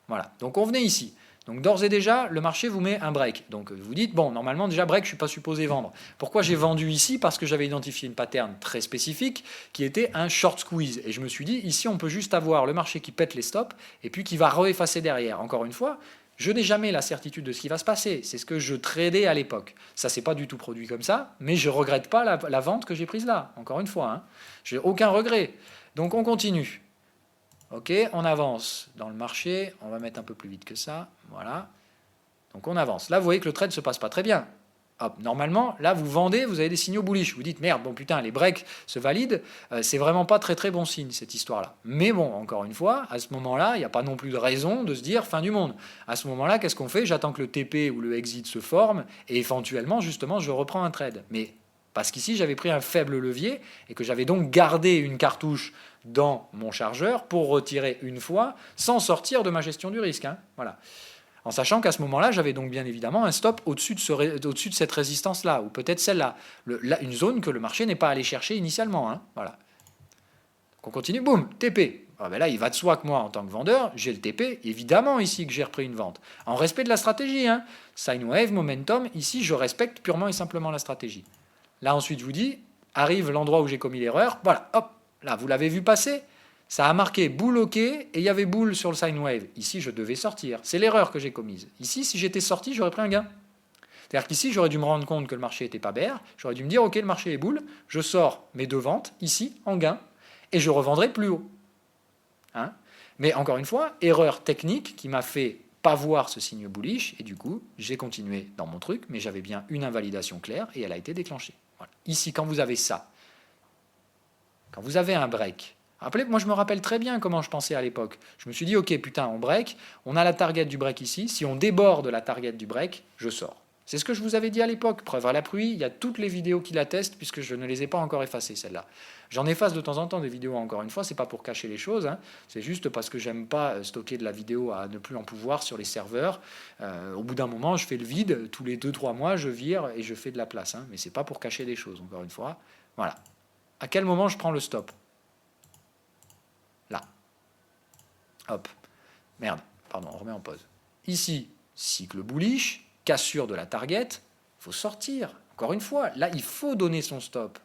Voilà. Donc on venait ici. Donc d'ores et déjà, le marché vous met un break. Donc vous dites, bon, normalement déjà break, je ne suis pas supposé vendre. Pourquoi j'ai vendu ici? Parce que j'avais identifié une pattern très spécifique qui était un short squeeze. Et je me suis dit, ici on peut juste avoir le marché qui pète les stops et puis qui va re-effacer derrière. Encore une fois, je n'ai jamais la certitude de ce qui va se passer. C'est ce que je tradais à l'époque. Ça ne s'est pas du tout produit comme ça, mais je ne regrette pas la vente que j'ai prise là. Encore une fois, hein. Je n'ai aucun regret. Donc on continue. Ok, on avance dans le marché, on va mettre un peu plus vite que ça, voilà. Donc on avance. Là, vous voyez que le trade ne se passe pas très bien. Hop, normalement, là, vous vendez, vous avez des signaux bullish. Vous dites, merde, bon putain, les breaks se valident, c'est vraiment pas très très bon signe, cette histoire-là. Mais bon, encore une fois, à ce moment-là, il n'y a pas non plus de raison de se dire fin du monde. À ce moment-là, qu'est-ce qu'on fait? J'attends que le TP ou le exit se forme, et éventuellement, justement, je reprends un trade. Mais parce qu'ici, j'avais pris un faible levier, et que j'avais donc gardé une cartouche dans mon chargeur pour retirer une fois sans sortir de ma gestion du risque. Hein. Voilà. En sachant qu'à ce moment-là, j'avais donc bien évidemment un stop au-dessus de cette résistance-là, ou peut-être celle-là, une zone que le marché n'est pas allé chercher initialement. Hein. Voilà. Donc on continue, boum, TP. Ah ben là, il va de soi que moi, en tant que vendeur, j'ai le TP, évidemment ici que j'ai repris une vente. En respect de la stratégie. Hein. Sine wave, momentum, ici je respecte purement et simplement la stratégie. Là ensuite, je vous dis, arrive l'endroit où j'ai commis l'erreur, voilà, hop. Là, vous l'avez vu passer, ça a marqué boule OK et il y avait boule sur le sine wave. Ici, je devais sortir. C'est l'erreur que j'ai commise. Ici, si j'étais sorti, j'aurais pris un gain. C'est-à-dire qu'ici, j'aurais dû me rendre compte que le marché n'était pas bear. J'aurais dû me dire, OK, le marché est boule. Je sors mes deux ventes ici en gain et je revendrai plus haut. Hein? Mais encore une fois, erreur technique qui m'a fait pas voir ce signe bullish et du coup, j'ai continué dans mon truc, mais j'avais bien une invalidation claire et elle a été déclenchée. Voilà. Ici, quand vous avez ça, quand vous avez un break, moi je me rappelle très bien comment je pensais à l'époque. Je me suis dit, ok, putain, on break, on a la target du break ici, si on déborde la target du break, je sors. C'est ce que je vous avais dit à l'époque, preuve à l'appui, il y a toutes les vidéos qui l'attestent, puisque je ne les ai pas encore effacées, celles-là. J'en efface de temps en temps des vidéos, encore une fois, c'est pas pour cacher les choses, hein. C'est juste parce que j'aime pas stocker de la vidéo à ne plus en pouvoir sur les serveurs. Au bout d'un moment, je fais le vide, tous les 2-3 mois, je vire et je fais de la place, hein. Mais c'est pas pour cacher des choses, encore une fois. Voilà. À quel moment je prends le stop? Là. Hop. Merde. Pardon, on remet en pause. Ici, cycle bullish, cassure de la target. Il faut sortir. Encore une fois, là, il faut donner son stop.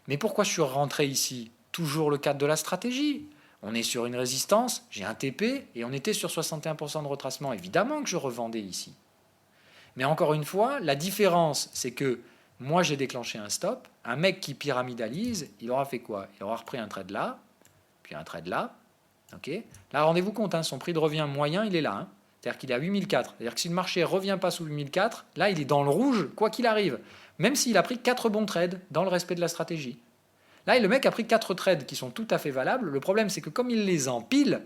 Mais pourquoi je suis rentré ici? Toujours le cadre de la stratégie. On est sur une résistance, j'ai un TP, et on était sur 61% de retracement. Évidemment que je revendais ici. Mais encore une fois, la différence, c'est que moi, j'ai déclenché un stop. Un mec qui pyramidalise, il aura fait quoi? Il aura repris un trade là, puis un trade là. Okay, là, rendez-vous compte, hein, son prix de revient moyen, il est là. Hein. C'est-à-dire qu'il est à 8004. C'est-à-dire que si le marché ne revient pas sous 8004, là, il est dans le rouge, quoi qu'il arrive. Même s'il a pris 4 bons trades dans le respect de la stratégie. Là, le mec a pris 4 trades qui sont tout à fait valables. Le problème, c'est que comme il les empile,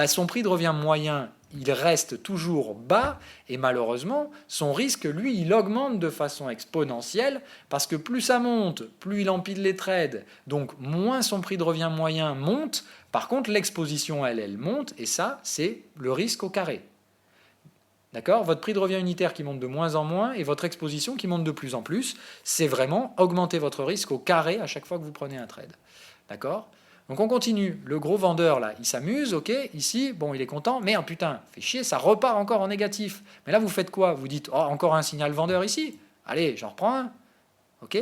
son prix de revient moyen, il reste toujours bas et malheureusement, son risque, lui, il augmente de façon exponentielle parce que plus ça monte, plus il empile les trades, donc moins son prix de revient moyen monte. Par contre, l'exposition, elle monte et ça, c'est le risque au carré. D'accord? Votre prix de revient unitaire qui monte de moins en moins et votre exposition qui monte de plus en plus, c'est vraiment augmenter votre risque au carré à chaque fois que vous prenez un trade. D'accord? Donc on continue. Le gros vendeur, là, il s'amuse, ok, ici, bon, il est content, mais putain, fait chier, ça repart encore en négatif. Mais là, vous faites quoi? Vous dites, oh, encore un signal vendeur ici? Allez, j'en reprends un. Ok?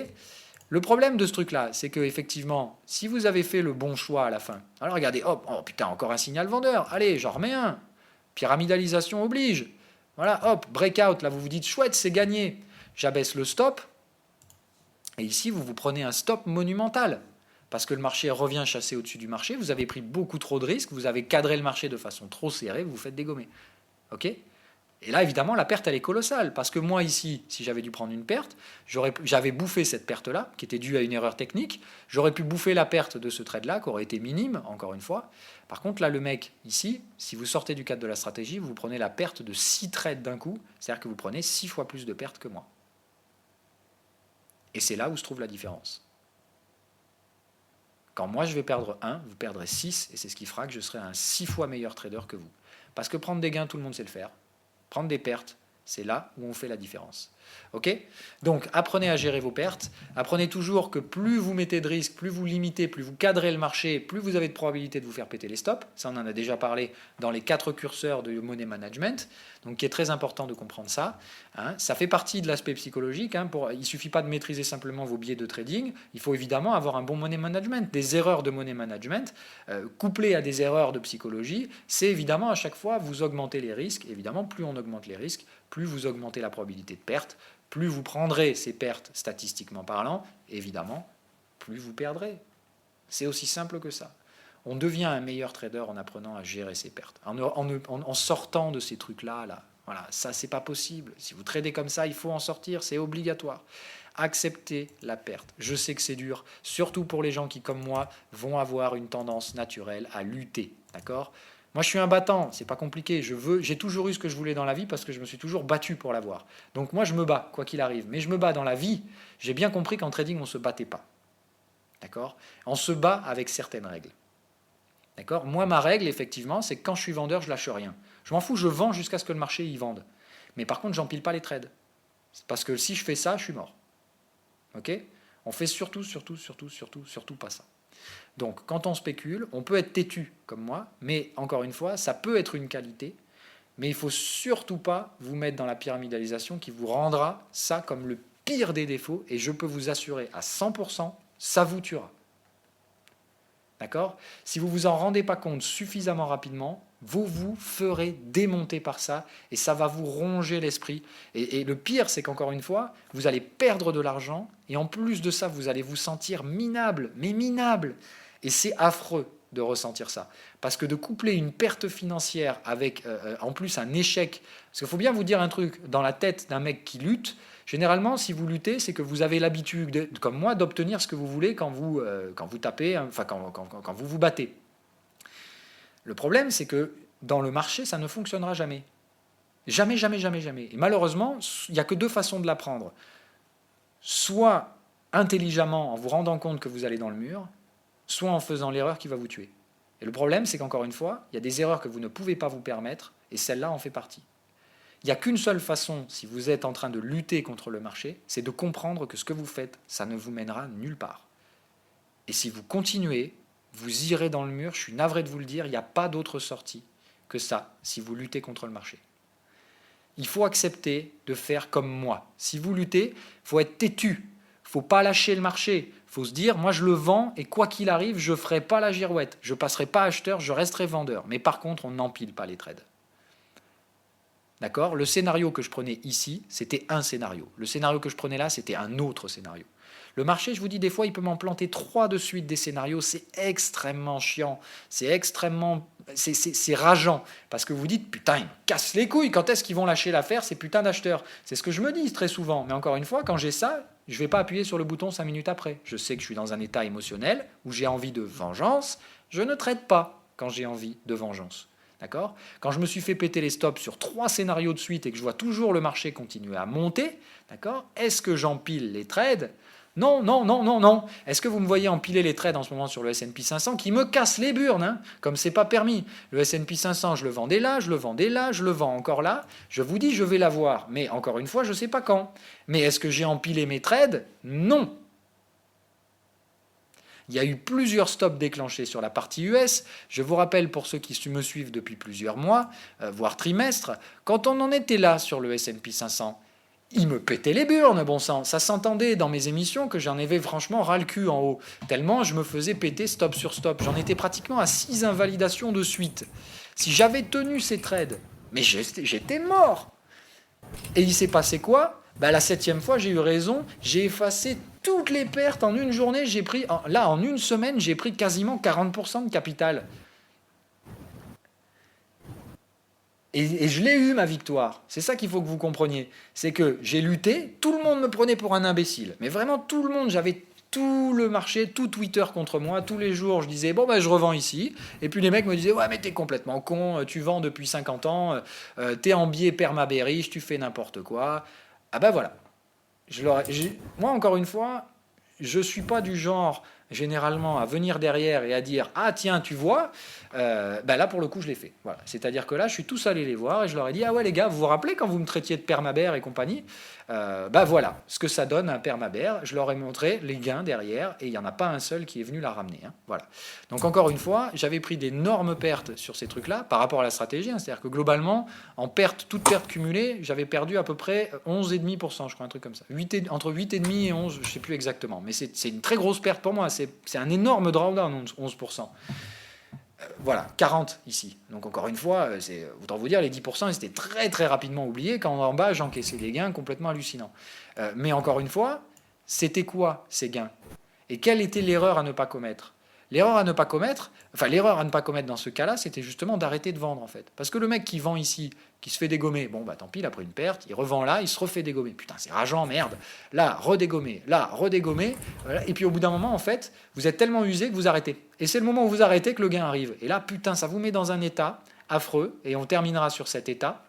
Le problème de ce truc-là, c'est que effectivement, si vous avez fait le bon choix à la fin, alors regardez, hop, oh putain, encore un signal vendeur, allez, j'en remets un. Pyramidalisation oblige. Voilà, hop, breakout, là, vous vous dites, chouette, c'est gagné. J'abaisse le stop. Et ici, vous vous prenez un stop monumental. Parce que le marché revient chasser au-dessus du marché, vous avez pris beaucoup trop de risques, vous avez cadré le marché de façon trop serrée, vous vous faites dégommer. Ok? Et là, évidemment, la perte, elle est colossale. Parce que moi, ici, si j'avais dû prendre une perte, j'avais bouffé cette perte-là, qui était due à une erreur technique. J'aurais pu bouffer la perte de ce trade-là, qui aurait été minime, encore une fois. Par contre, là, le mec, ici, si vous sortez du cadre de la stratégie, vous prenez la perte de 6 trades d'un coup. C'est-à-dire que vous prenez 6 fois plus de pertes que moi. Et c'est là où se trouve la différence. Quand moi je vais perdre 1, vous perdrez 6, et c'est ce qui fera que je serai un 6 fois meilleur trader que vous. Parce que prendre des gains, tout le monde sait le faire. Prendre des pertes, c'est là où on fait la différence. Ok? Donc apprenez à gérer vos pertes. Apprenez toujours que plus vous mettez de risque, plus vous limitez, plus vous cadrez le marché, plus vous avez de probabilité de vous faire péter les stops. Ça, on en a déjà parlé dans les 4 curseurs de money management. Donc, il est très important de comprendre ça. Hein. Ça fait partie de l'aspect psychologique. Hein, il ne suffit pas de maîtriser simplement vos biais de trading. Il faut évidemment avoir un bon money management. Des erreurs de money management, couplées à des erreurs de psychologie, c'est évidemment à chaque fois vous augmentez les risques. Évidemment, plus on augmente les risques, plus vous augmentez la probabilité de perte, plus vous prendrez ces pertes statistiquement parlant, évidemment, plus vous perdrez. C'est aussi simple que ça. On devient un meilleur trader en apprenant à gérer ses pertes, en sortant de ces trucs-là. Là. Voilà, ça, c'est pas possible. Si vous tradez comme ça, il faut en sortir, c'est obligatoire. Acceptez la perte. Je sais que c'est dur, surtout pour les gens qui, comme moi, vont avoir une tendance naturelle à lutter. D'accord ? Moi, je suis un battant, c'est pas compliqué. J'ai toujours eu ce que je voulais dans la vie parce que je me suis toujours battu pour l'avoir. Donc moi, je me bats, quoi qu'il arrive. Mais je me bats dans la vie. J'ai bien compris qu'en trading, on ne se battait pas. D'accord ? On se bat avec certaines règles. D'accord ? Moi, ma règle, effectivement, c'est que quand je suis vendeur, je lâche rien. Je m'en fous, je vends jusqu'à ce que le marché y vende. Mais par contre, j'empile pas les trades. Parce que si je fais ça, je suis mort. Ok ? On fait surtout pas ça. Donc, quand on spécule, on peut être têtu comme moi, mais encore une fois, ça peut être une qualité, mais il ne faut surtout pas vous mettre dans la pyramidalisation qui vous rendra ça comme le pire des défauts, et je peux vous assurer à 100%, ça vous tuera. D'accord ? Si vous ne vous en rendez pas compte suffisamment rapidement, vous vous ferez démonter par ça et ça va vous ronger l'esprit. Et le pire, c'est qu'encore une fois, vous allez perdre de l'argent et en plus de ça, vous allez vous sentir minable, mais minable. Et c'est affreux de ressentir ça. Parce que de coupler une perte financière avec en plus un échec, parce qu'il faut bien vous dire un truc, dans la tête d'un mec qui lutte, généralement, si vous luttez, c'est que vous avez l'habitude, comme moi, d'obtenir ce que vous voulez quand vous tapez, enfin quand vous vous battez. Le problème, c'est que dans le marché, ça ne fonctionnera jamais. Jamais, jamais, jamais, jamais. Et malheureusement, il n'y a que deux façons de l'apprendre. Soit intelligemment, en vous rendant compte que vous allez dans le mur, soit en faisant l'erreur qui va vous tuer. Et le problème, c'est qu'encore une fois, il y a des erreurs que vous ne pouvez pas vous permettre, et celle-là en fait partie. Il n'y a qu'une seule façon, si vous êtes en train de lutter contre le marché, c'est de comprendre que ce que vous faites, ça ne vous mènera nulle part. Et si vous continuez, vous irez dans le mur, je suis navré de vous le dire, il n'y a pas d'autre sortie que ça, si vous luttez contre le marché. Il faut accepter de faire comme moi. Si vous luttez, il faut être têtu, il ne faut pas lâcher le marché, il faut se dire, moi je le vends et quoi qu'il arrive, je ne ferai pas la girouette, je ne passerai pas acheteur, je resterai vendeur. Mais par contre, on n'empile pas les trades. D'accord ? Le scénario que je prenais ici, c'était un scénario. Le scénario que je prenais là, c'était un autre scénario. Le marché, je vous dis, des fois, il peut m'en planter 3 de suite des scénarios. C'est extrêmement chiant. C'est rageant. Parce que vous dites, putain, ils me cassent les couilles. Quand est-ce qu'ils vont lâcher l'affaire, ces putains d'acheteurs ? C'est ce que je me dis très souvent. Mais encore une fois, quand j'ai ça, je ne vais pas appuyer sur le bouton 5 minutes après. Je sais que je suis dans un état émotionnel où j'ai envie de vengeance. Je ne traite pas quand j'ai envie de vengeance. D'accord ? Quand je me suis fait péter les stops sur 3 scénarios de suite et que je vois toujours le marché continuer à monter, d'accord ? Est-ce que j'empile les trades ? Non, non, non, non, non. Est-ce que vous me voyez empiler les trades en ce moment sur le S&P 500 qui me casse les burnes, hein, comme c'est pas permis. Le S&P 500, je le vendais là, je le vendais là, je le vends encore là. Je vous dis, je vais l'avoir. Mais encore une fois, je ne sais pas quand. Mais est-ce que j'ai empilé mes trades ? Non. Il y a eu plusieurs stops déclenchés sur la partie US. Je vous rappelle, pour ceux qui me suivent depuis plusieurs mois, voire trimestres, quand on en était là sur le S&P 500, il me pétait les burnes, bon sang. Ça s'entendait dans mes émissions que j'en avais franchement ras le cul en haut. Tellement je me faisais péter stop sur stop. J'en étais pratiquement à 6 invalidations de suite. Si j'avais tenu ces trades, mais j'étais mort. Et il s'est passé quoi ? La 7e fois, j'ai eu raison. J'ai effacé toutes les pertes en une journée. En une semaine, j'ai pris quasiment 40% de capital. Et je l'ai eu, ma victoire. C'est ça qu'il faut que vous compreniez. C'est que j'ai lutté, tout le monde me prenait pour un imbécile. Mais vraiment tout le monde, j'avais tout le marché, tout Twitter contre moi. Tous les jours, je disais, je revends ici. Et puis les mecs me disaient, ouais, mais t'es complètement con, tu vends depuis 50 ans, t'es en biais perma-bearish, tu fais n'importe quoi. Ah ben voilà. Moi, encore une fois, je suis pas du genre, généralement, à venir derrière et à dire, ah tiens, tu vois, là, pour le coup, je l'ai fait. Voilà. C'est-à-dire que là, je suis tous allé les voir et je leur ai dit, ah ouais, les gars, vous vous rappelez quand vous me traitiez de perma-bear et compagnie, voilà, ce que ça donne un perma-bear. Je leur ai montré les gains derrière et il n'y en a pas un seul qui est venu la ramener. Hein. Voilà. Donc, encore une fois, j'avais pris d'énormes pertes sur ces trucs-là par rapport à la stratégie. Hein. C'est-à-dire que globalement, en perte, toute perte cumulée, j'avais perdu à peu près 11,5%, je crois, un truc comme ça. Entre 8,5 et 11, je ne sais plus exactement. Mais c'est une très grosse perte pour moi. C'est un énorme drawdown, 11%. Voilà, 40 ici. Donc encore une fois, autant vous dire, les 10%, ils étaient très très rapidement oubliés quand en bas, j'encaissais des gains complètement hallucinants. Mais encore une fois, c'était quoi ces gains ? Et quelle était l'erreur à ne pas commettre ? L'erreur à ne pas commettre dans ce cas-là, c'était justement d'arrêter de vendre en fait. Parce que le mec qui vend ici, qui se fait dégommer, tant pis, il a pris une perte, il revend là, il se refait dégommer. Putain, c'est rageant, merde. Là, redégommer, voilà. Et puis au bout d'un moment, en fait, vous êtes tellement usé que vous arrêtez. Et c'est le moment où vous arrêtez que le gain arrive. Et là, putain, ça vous met dans un état affreux, et on terminera sur cet état.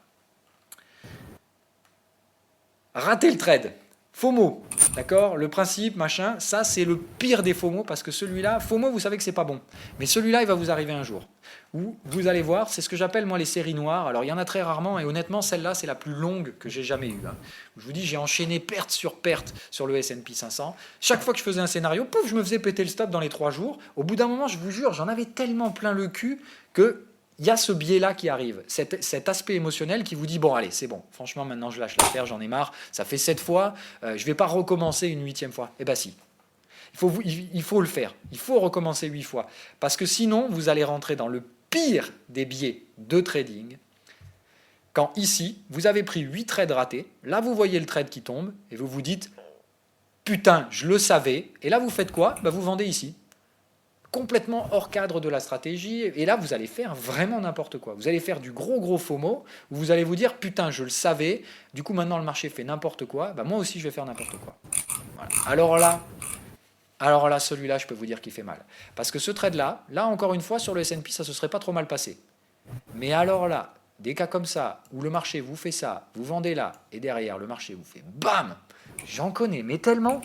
Ratez le trade. FOMO, d'accord ? Le principe, machin, ça c'est le pire des FOMO parce que celui-là, FOMO, vous savez que c'est pas bon. Mais celui-là, il va vous arriver un jour. Où vous allez voir, c'est ce que j'appelle moi les séries noires. Alors il y en a très rarement et honnêtement, celle-là, c'est la plus longue que j'ai jamais eue. Hein. Je vous dis, j'ai enchaîné perte sur perte sur le S&P 500. Chaque fois que je faisais un scénario, pouf, je me faisais péter le stop dans les 3 jours. Au bout d'un moment, je vous jure, j'en avais tellement plein le cul que il y a ce biais-là qui arrive, cet aspect émotionnel qui vous dit, bon allez, c'est bon, franchement maintenant je lâche l'affaire, j'en ai marre, ça fait 7 fois, je ne vais pas recommencer une 8e fois. Eh bien si, il faut le faire, il faut recommencer 8 fois, parce que sinon vous allez rentrer dans le pire des biais de trading, quand ici, vous avez pris 8 trades ratés, là vous voyez le trade qui tombe, et vous vous dites, putain, je le savais, et là vous faites quoi ? Vous vendez ici. Complètement hors cadre de la stratégie, et là vous allez faire vraiment n'importe quoi. Vous allez faire du gros FOMO, où vous allez vous dire putain je le savais, du coup maintenant le marché fait n'importe quoi, moi aussi je vais faire n'importe quoi. Voilà. Alors là celui-là je peux vous dire qu'il fait mal. Parce que ce trade là encore une fois sur le S&P ça se serait pas trop mal passé. Mais alors là, des cas comme ça, où le marché vous fait ça, vous vendez là, et derrière le marché vous fait BAM, j'en connais, mais tellement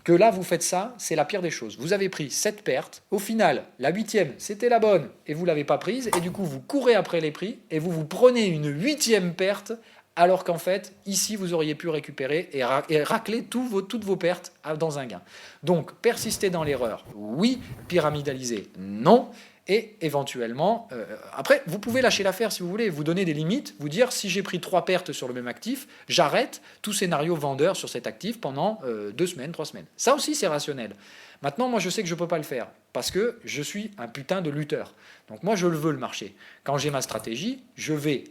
que là, vous faites ça, c'est la pire des choses. Vous avez pris 7 pertes, au final, la 8e, c'était la bonne, et vous ne l'avez pas prise, et du coup, vous courez après les prix, et vous prenez une 8e perte, alors qu'en fait, ici, vous auriez pu récupérer et racler toutes vos pertes dans un gain. Donc, persister dans l'erreur, oui. Pyramidaliser, non. Et éventuellement, après, vous pouvez lâcher l'affaire si vous voulez, vous donner des limites, vous dire si j'ai pris 3 pertes sur le même actif, j'arrête tout scénario vendeur sur cet actif pendant 2 semaines, 3 semaines. Ça aussi, c'est rationnel. Maintenant, moi, je sais que je ne peux pas le faire parce que je suis un putain de lutteur. Donc moi, je le veux, le marché. Quand j'ai ma stratégie, je vais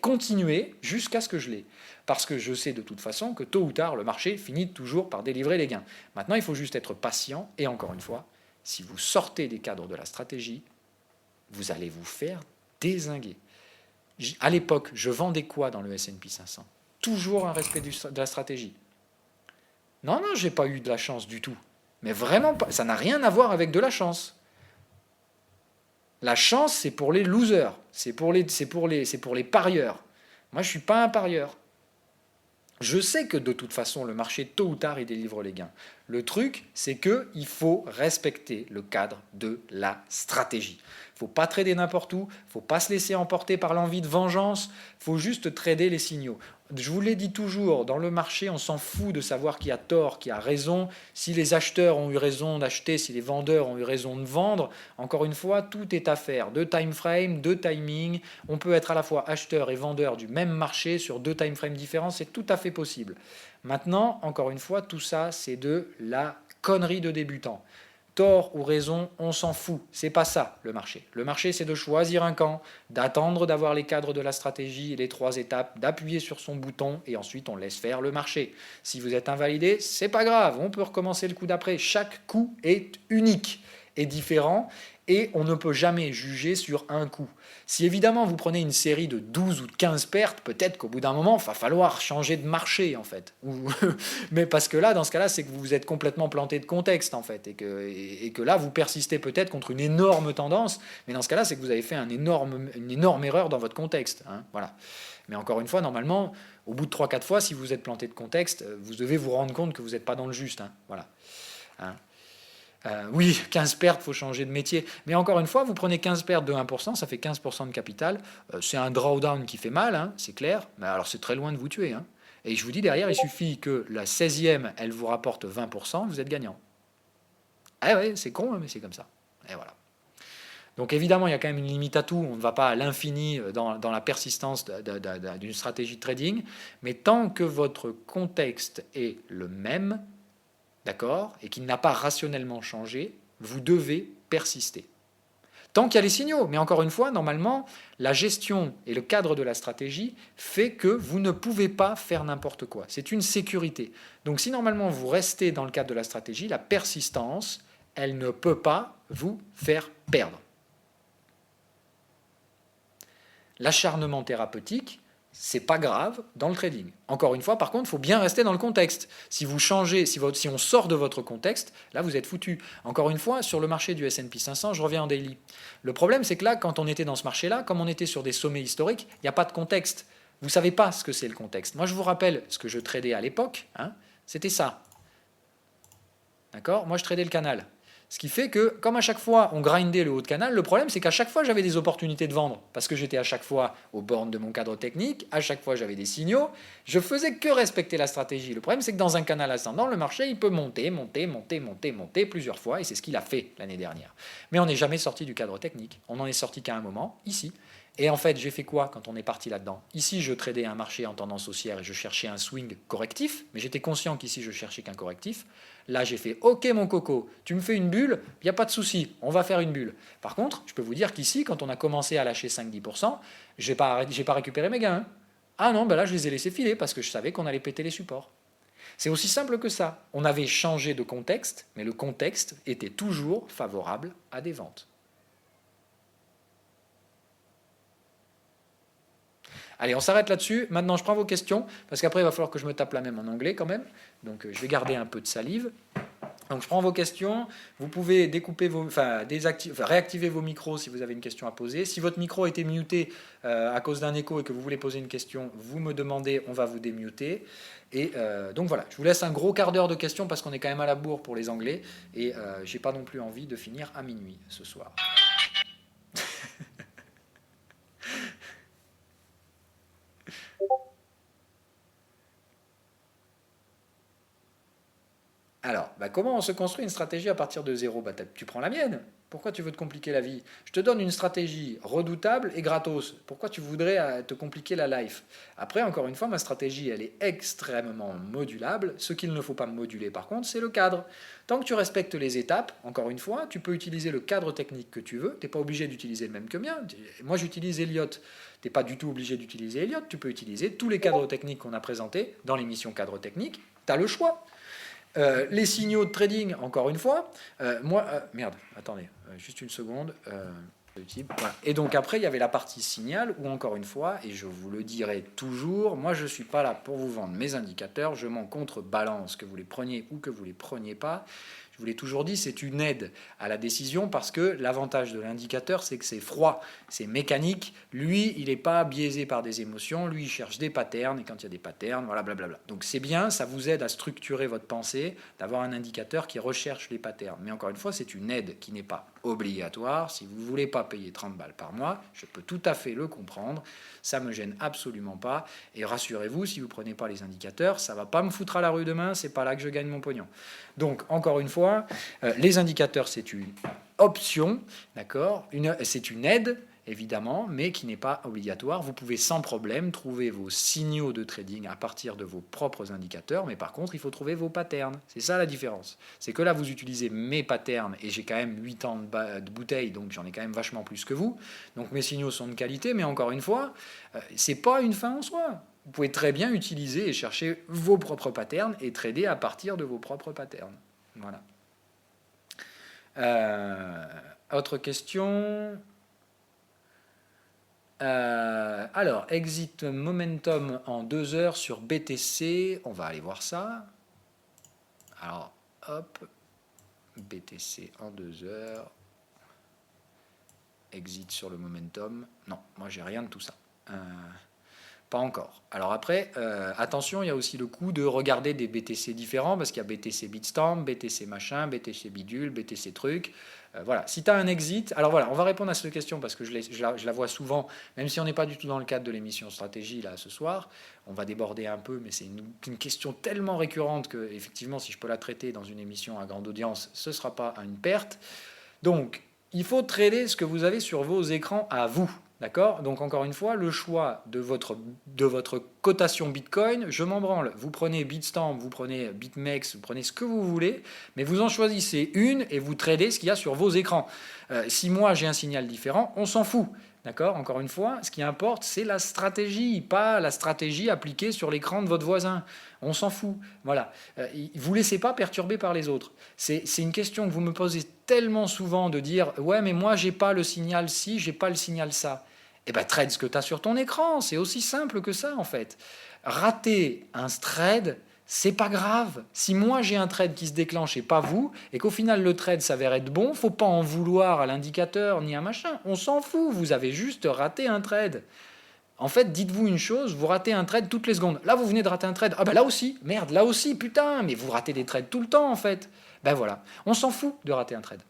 continuer jusqu'à ce que je l'ai. Parce que je sais de toute façon que tôt ou tard, le marché finit toujours par délivrer les gains. Maintenant, il faut juste être patient et encore une fois, si vous sortez des cadres de la stratégie, vous allez vous faire dézinguer. À l'époque, je vendais quoi dans le S&P 500 ? Toujours un respect de la stratégie. Non, je n'ai pas eu de la chance du tout. Mais vraiment pas. Ça n'a rien à voir avec de la chance. La chance, c'est pour les losers. C'est pour les parieurs. Moi, je ne suis pas un parieur. Je sais que de toute façon, le marché, tôt ou tard, il délivre les gains. Le truc, c'est qu'il faut respecter le cadre de la stratégie. Il ne faut pas trader n'importe où, il ne faut pas se laisser emporter par l'envie de vengeance, il faut juste trader les signaux. je vous l'ai dit toujours, dans le marché, on s'en fout de savoir qui a tort, qui a raison, si les acheteurs ont eu raison d'acheter, si les vendeurs ont eu raison de vendre. Encore une fois, tout est affaire de time frame, de timing. On peut être à la fois acheteur et vendeur du même marché sur 2 time frames différents, c'est tout à fait possible. Maintenant, encore une fois, tout ça, c'est de la connerie de débutant. Tort ou raison, on s'en fout. C'est pas ça le marché. Le marché, c'est de choisir un camp, d'attendre d'avoir les cadres de la stratégie et les 3 étapes, d'appuyer sur son bouton et ensuite on laisse faire le marché. Si vous êtes invalidé, c'est pas grave, on peut recommencer le coup d'après. Chaque coup est unique et différent et on ne peut jamais juger sur un coup. Si évidemment vous prenez une série de 12 ou de 15 pertes, peut-être qu'au bout d'un moment, il va falloir changer de marché en fait. Mais parce que là, dans ce cas-là, c'est que vous vous êtes complètement planté de contexte en fait, et que là, vous persistez peut-être contre une énorme tendance, mais dans ce cas-là, c'est que vous avez fait une énorme erreur dans votre contexte. Hein, voilà. Mais encore une fois, normalement, au bout de 3-4 fois, si vous êtes planté de contexte, vous devez vous rendre compte que vous n'êtes pas dans le juste. Hein, voilà. Hein. Oui, 15 pertes, il faut changer de métier. Mais encore une fois, vous prenez 15 pertes de 1%, ça fait 15% de capital. C'est un drawdown qui fait mal, hein, c'est clair. Mais alors c'est très loin de vous tuer. Hein. Et je vous dis, derrière, il suffit que la 16e, elle vous rapporte 20%, vous êtes gagnant. Ah ouais, c'est con, mais c'est comme ça. Et voilà. Donc évidemment, il y a quand même une limite à tout. On ne va pas à l'infini dans la persistance d'une stratégie de trading. Mais tant que votre contexte est le même, d'accord, et qu'il n'a pas rationnellement changé, vous devez persister. Tant qu'il y a les signaux, mais encore une fois, normalement, la gestion et le cadre de la stratégie fait que vous ne pouvez pas faire n'importe quoi. C'est une sécurité. Donc si normalement vous restez dans le cadre de la stratégie, la persistance, elle ne peut pas vous faire perdre. L'acharnement thérapeutique, c'est pas grave dans le trading. Encore une fois, par contre, il faut bien rester dans le contexte. Si vous changez, si on sort de votre contexte, là, vous êtes foutu. Encore une fois, sur le marché du S&P 500, je reviens en daily. Le problème, c'est que là, quand on était dans ce marché-là, comme on était sur des sommets historiques, il n'y a pas de contexte. Vous ne savez pas ce que c'est le contexte. Moi, je vous rappelle ce que je tradais à l'époque. Hein, c'était ça. D'accord ? Moi, je tradais le canal. Ce qui fait que, comme à chaque fois on grindait le haut de canal, le problème c'est qu'à chaque fois j'avais des opportunités de vendre, parce que j'étais à chaque fois aux bornes de mon cadre technique, à chaque fois j'avais des signaux, je faisais que respecter la stratégie. Le problème c'est que dans un canal ascendant, le marché il peut monter plusieurs fois, et c'est ce qu'il a fait l'année dernière. Mais on n'est jamais sorti du cadre technique, on n'en est sorti qu'à un moment, ici. Et en fait, j'ai fait quoi quand on est parti là-dedans ? Ici, je tradais un marché en tendance haussière et je cherchais un swing correctif, mais j'étais conscient qu'ici, je cherchais qu'un correctif. Là, j'ai fait « Ok, mon coco, tu me fais une bulle, il n'y a pas de souci, on va faire une bulle. » Par contre, je peux vous dire qu'ici, quand on a commencé à lâcher 5-10%, j'ai pas récupéré mes gains. Hein. Ah non, ben là, je les ai laissés filer parce que je savais qu'on allait péter les supports. C'est aussi simple que ça. On avait changé de contexte, mais le contexte était toujours favorable à des ventes. Allez, on s'arrête là-dessus. Maintenant, je prends vos questions, parce qu'après, il va falloir que je me tape la même en anglais quand même. Donc, je vais garder un peu de salive. Donc, je prends vos questions. Vous pouvez réactiver vos micros si vous avez une question à poser. Si votre micro a été muté à cause d'un écho et que vous voulez poser une question, vous me demandez, on va vous démuter. Et donc voilà, je vous laisse un gros quart d'heure de questions parce qu'on est quand même à la bourre pour les Anglais. Et j'ai pas non plus envie de finir à minuit ce soir. Alors, comment on se construit une stratégie à partir de zéro ? Tu prends la mienne. Pourquoi tu veux te compliquer la vie ? Je te donne une stratégie redoutable et gratos. Pourquoi tu voudrais te compliquer la life ? Après, encore une fois, ma stratégie, elle est extrêmement modulable. Ce qu'il ne faut pas moduler, par contre, c'est le cadre. Tant que tu respectes les étapes, encore une fois, tu peux utiliser le cadre technique que tu veux. Tu n'es pas obligé d'utiliser le même que le mien. Moi, j'utilise Elliott. Tu n'es pas du tout obligé d'utiliser Elliott. Tu peux utiliser tous les cadres techniques qu'on a présentés dans l'émission cadre technique. Tu as le choix. Les signaux de trading, encore une fois, merde, attendez, juste une seconde, voilà. Et donc après, il y avait la partie signal, où encore une fois, et je vous le dirai toujours, moi je ne suis pas là pour vous vendre mes indicateurs, je m'en contrebalance, que vous les preniez ou que vous les preniez pas, Je vous l'ai toujours dit, c'est une aide à la décision parce que l'avantage de l'indicateur, c'est que c'est froid, c'est mécanique. Lui, il n'est pas biaisé par des émotions. Lui, il cherche des patterns et quand il y a des patterns, voilà, blablabla. Donc c'est bien, ça vous aide à structurer votre pensée, d'avoir un indicateur qui recherche les patterns. Mais encore une fois, c'est une aide qui n'est pas obligatoire. Si vous ne voulez pas payer 30 balles par mois, je peux tout à fait le comprendre. Ça ne me gêne absolument pas. Et rassurez-vous, si vous ne prenez pas les indicateurs, ça ne va pas me foutre à la rue demain, c'est pas là que je gagne mon pognon. Donc, encore une fois, les indicateurs, c'est une option, d'accord, c'est une aide, évidemment, mais qui n'est pas obligatoire. Vous pouvez sans problème trouver vos signaux de trading à partir de vos propres indicateurs, mais par contre, il faut trouver vos patterns. C'est ça la différence. C'est que là, vous utilisez mes patterns, et j'ai quand même 8 ans de bouteille, donc j'en ai quand même vachement plus que vous. Donc mes signaux sont de qualité, mais encore une fois, c'est pas une fin en soi. Vous pouvez très bien utiliser et chercher vos propres patterns et trader à partir de vos propres patterns. Voilà. Autre question. Alors, exit momentum en 2 heures sur BTC. On va aller voir ça. Alors, hop. BTC en 2 heures. Exit sur le momentum. Non, moi j'ai rien de tout ça. Pas encore. Alors après, attention, il y a aussi le coup de regarder des BTC différents, parce qu'il y a BTC Bitstamp, BTC machin, BTC bidule, BTC truc. Voilà. Si tu as un exit, alors voilà, on va répondre à cette question parce que je la vois souvent, même si on n'est pas du tout dans le cadre de l'émission stratégie là ce soir. On va déborder un peu, mais c'est une question tellement récurrente que effectivement, si je peux la traiter dans une émission à grande audience, ce ne sera pas une perte. Donc, il faut trader ce que vous avez sur vos écrans à vous. D'accord? Donc encore une fois, le choix de votre cotation Bitcoin, je m'en branle. Vous prenez Bitstamp, vous prenez BitMEX, vous prenez ce que vous voulez, mais vous en choisissez une et vous tradez ce qu'il y a sur vos écrans. Si moi j'ai un signal différent, on s'en fout. D'accord? Encore une fois, ce qui importe, c'est la stratégie, pas la stratégie appliquée sur l'écran de votre voisin. On s'en fout. Voilà. Vous ne laissez pas perturber par les autres. C'est une question que vous me posez tellement souvent de dire « Ouais, mais moi, j'ai pas le signal ci, j'ai pas le signal ça. » Eh bien, trade ce que tu as sur ton écran. C'est aussi simple que ça, en fait. Rater un trade, c'est pas grave. Si moi, j'ai un trade qui se déclenche et pas vous, et qu'au final, le trade s'avère être bon, faut pas en vouloir à l'indicateur ni à machin. On s'en fout. Vous avez juste raté un trade. En fait, dites-vous une chose, vous ratez un trade toutes les secondes. Là, vous venez de rater un trade. Ah ben là aussi, merde, là aussi, putain, mais vous ratez des trades tout le temps, en fait. Ben voilà, on s'en fout de rater un trade.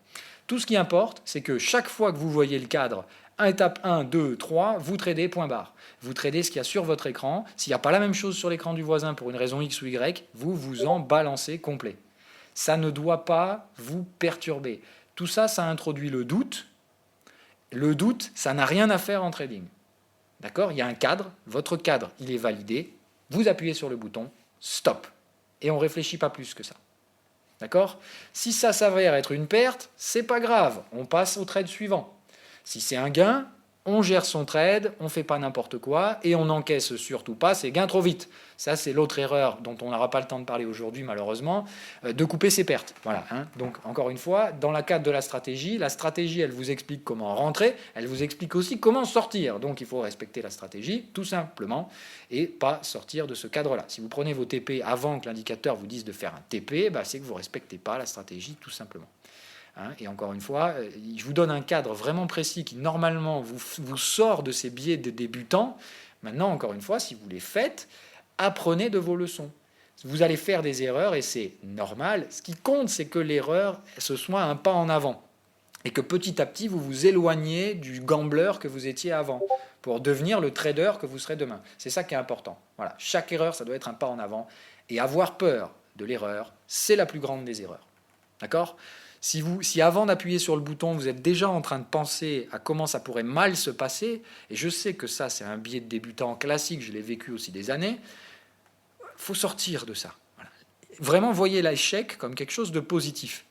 Tout ce qui importe, c'est que chaque fois que vous voyez le cadre, étape 1, 2, 3, vous tradez point barre. Vous tradez ce qu'il y a sur votre écran. S'il n'y a pas la même chose sur l'écran du voisin pour une raison X ou Y, vous vous en balancez complet. Ça ne doit pas vous perturber. Tout ça, ça introduit le doute. Le doute, ça n'a rien à faire en trading. D'accord? Il y a un cadre, votre cadre, il est validé. Vous appuyez sur le bouton stop. Et on ne réfléchit pas plus que ça. D'accord? Si ça s'avère être une perte, c'est pas grave. On passe au trade suivant. Si c'est un gain, on gère son trade, on ne fait pas n'importe quoi et on n'encaisse surtout pas ses gains trop vite. Ça, c'est l'autre erreur dont on n'aura pas le temps de parler aujourd'hui, malheureusement, de couper ses pertes. Voilà, hein. Donc, encore une fois, dans le cadre de la stratégie, elle vous explique comment rentrer, elle vous explique aussi comment sortir. Donc, il faut respecter la stratégie, tout simplement, et pas sortir de ce cadre-là. Si vous prenez vos TP avant que l'indicateur vous dise de faire un TP, c'est que vous ne respectez pas la stratégie, tout simplement. Et encore une fois, je vous donne un cadre vraiment précis qui, normalement, vous sort de ces biais de débutants. Maintenant, encore une fois, si vous les faites, apprenez de vos leçons. Vous allez faire des erreurs et c'est normal. Ce qui compte, c'est que l'erreur, ce soit un pas en avant. Et que petit à petit, vous vous éloignez du gambler que vous étiez avant pour devenir le trader que vous serez demain. C'est ça qui est important. Voilà. Chaque erreur, ça doit être un pas en avant. Et avoir peur de l'erreur, c'est la plus grande des erreurs. D'accord ? Si avant d'appuyer sur le bouton, vous êtes déjà en train de penser à comment ça pourrait mal se passer, et je sais que ça, c'est un biais de débutant classique, je l'ai vécu aussi des années, il faut sortir de ça. Voilà. Vraiment, voyez l'échec comme quelque chose de positif.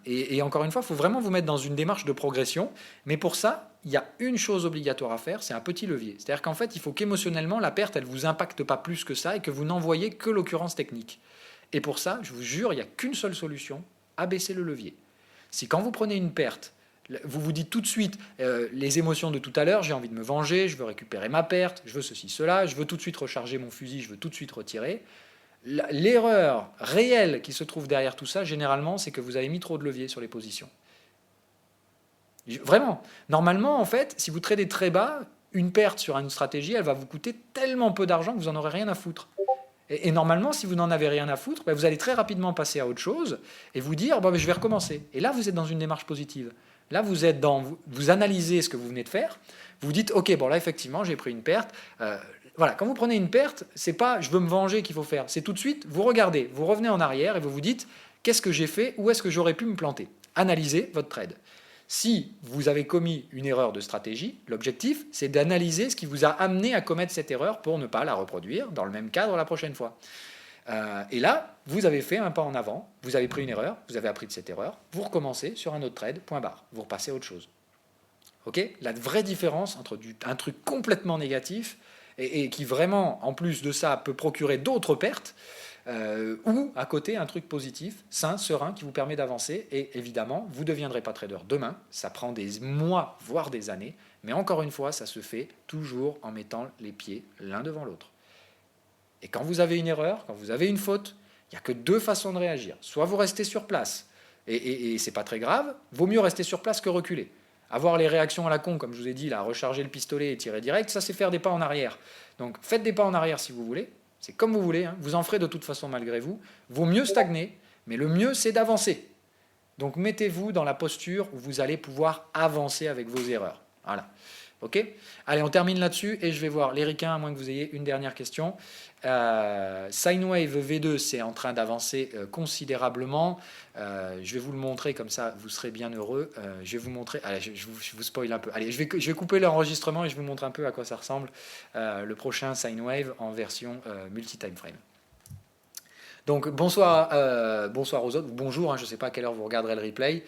Et encore une fois, il faut vraiment vous mettre dans une démarche de progression, mais pour ça, il y a une chose obligatoire à faire, c'est un petit levier. C'est-à-dire qu'en fait, il faut qu'émotionnellement, la perte, elle ne vous impacte pas plus que ça, et que vous n'en voyez que l'occurrence technique. Et pour ça, je vous jure, il n'y a qu'une seule solution, abaisser le levier. Si quand vous prenez une perte, vous vous dites tout de suite les émotions de tout à l'heure, j'ai envie de me venger, je veux récupérer ma perte, je veux ceci, cela, je veux tout de suite recharger mon fusil, je veux tout de suite retirer, L'erreur réelle qui se trouve derrière tout ça, généralement, c'est que vous avez mis trop de levier sur les positions. Vraiment. Normalement, en fait, si vous tradez très bas, une perte sur une stratégie, elle va vous coûter tellement peu d'argent que vous n'en aurez rien à foutre. Et normalement, si vous n'en avez rien à foutre, vous allez très rapidement passer à autre chose et vous dire je vais recommencer. Et là, vous êtes dans une démarche positive. Là, vous analysez ce que vous venez de faire. Vous vous dites ok, bon là, effectivement, j'ai pris une perte. Voilà, quand vous prenez une perte, c'est pas je veux me venger qu'il faut faire. C'est tout de suite, vous regardez, vous revenez en arrière et vous vous dites qu'est-ce que j'ai fait, où est-ce que j'aurais pu me planter. Analysez votre trade. Si vous avez commis une erreur de stratégie, l'objectif, c'est d'analyser ce qui vous a amené à commettre cette erreur pour ne pas la reproduire dans le même cadre la prochaine fois. Et là, vous avez fait un pas en avant, vous avez pris une erreur, vous avez appris de cette erreur, vous recommencez sur un autre trade, point barre, vous repassez à autre chose. Okay, la vraie différence entre un truc complètement négatif et qui vraiment, en plus de ça, peut procurer d'autres pertes, ou à côté un truc positif, sain, serein, qui vous permet d'avancer. Et évidemment, vous ne deviendrez pas trader demain, ça prend des mois, voire des années, mais encore une fois, ça se fait toujours en mettant les pieds l'un devant l'autre. Et quand vous avez une erreur, quand vous avez une faute, il n'y a que deux façons de réagir. Soit vous restez sur place, et c'est pas très grave, vaut mieux rester sur place que reculer. Avoir les réactions à la con, comme je vous ai dit, là, recharger le pistolet et tirer direct, ça c'est faire des pas en arrière. Donc faites des pas en arrière si vous voulez, c'est comme vous voulez, hein. Vous en ferez de toute façon malgré vous. Vaut mieux stagner, mais le mieux c'est d'avancer. Donc mettez-vous dans la posture où vous allez pouvoir avancer avec vos erreurs. Voilà. Ok ? Allez, on termine là-dessus et je vais voir les ricains, à moins que vous ayez une dernière question. Sine Wave V2, c'est en train d'avancer considérablement. Je vais vous le montrer, comme ça vous serez bien heureux. Je vais vous montrer. Allez, je vous spoil un peu. Allez, je vais couper l'enregistrement et je vous montre un peu à quoi ça ressemble le prochain Sine Wave en version multi-time frame. Donc bonsoir aux autres, bonjour, hein, je ne sais pas à quelle heure vous regarderez le replay,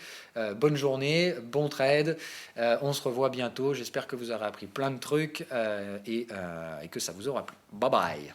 bonne journée, bon trade, on se revoit bientôt, j'espère que vous aurez appris plein de trucs et que ça vous aura plu. Bye bye.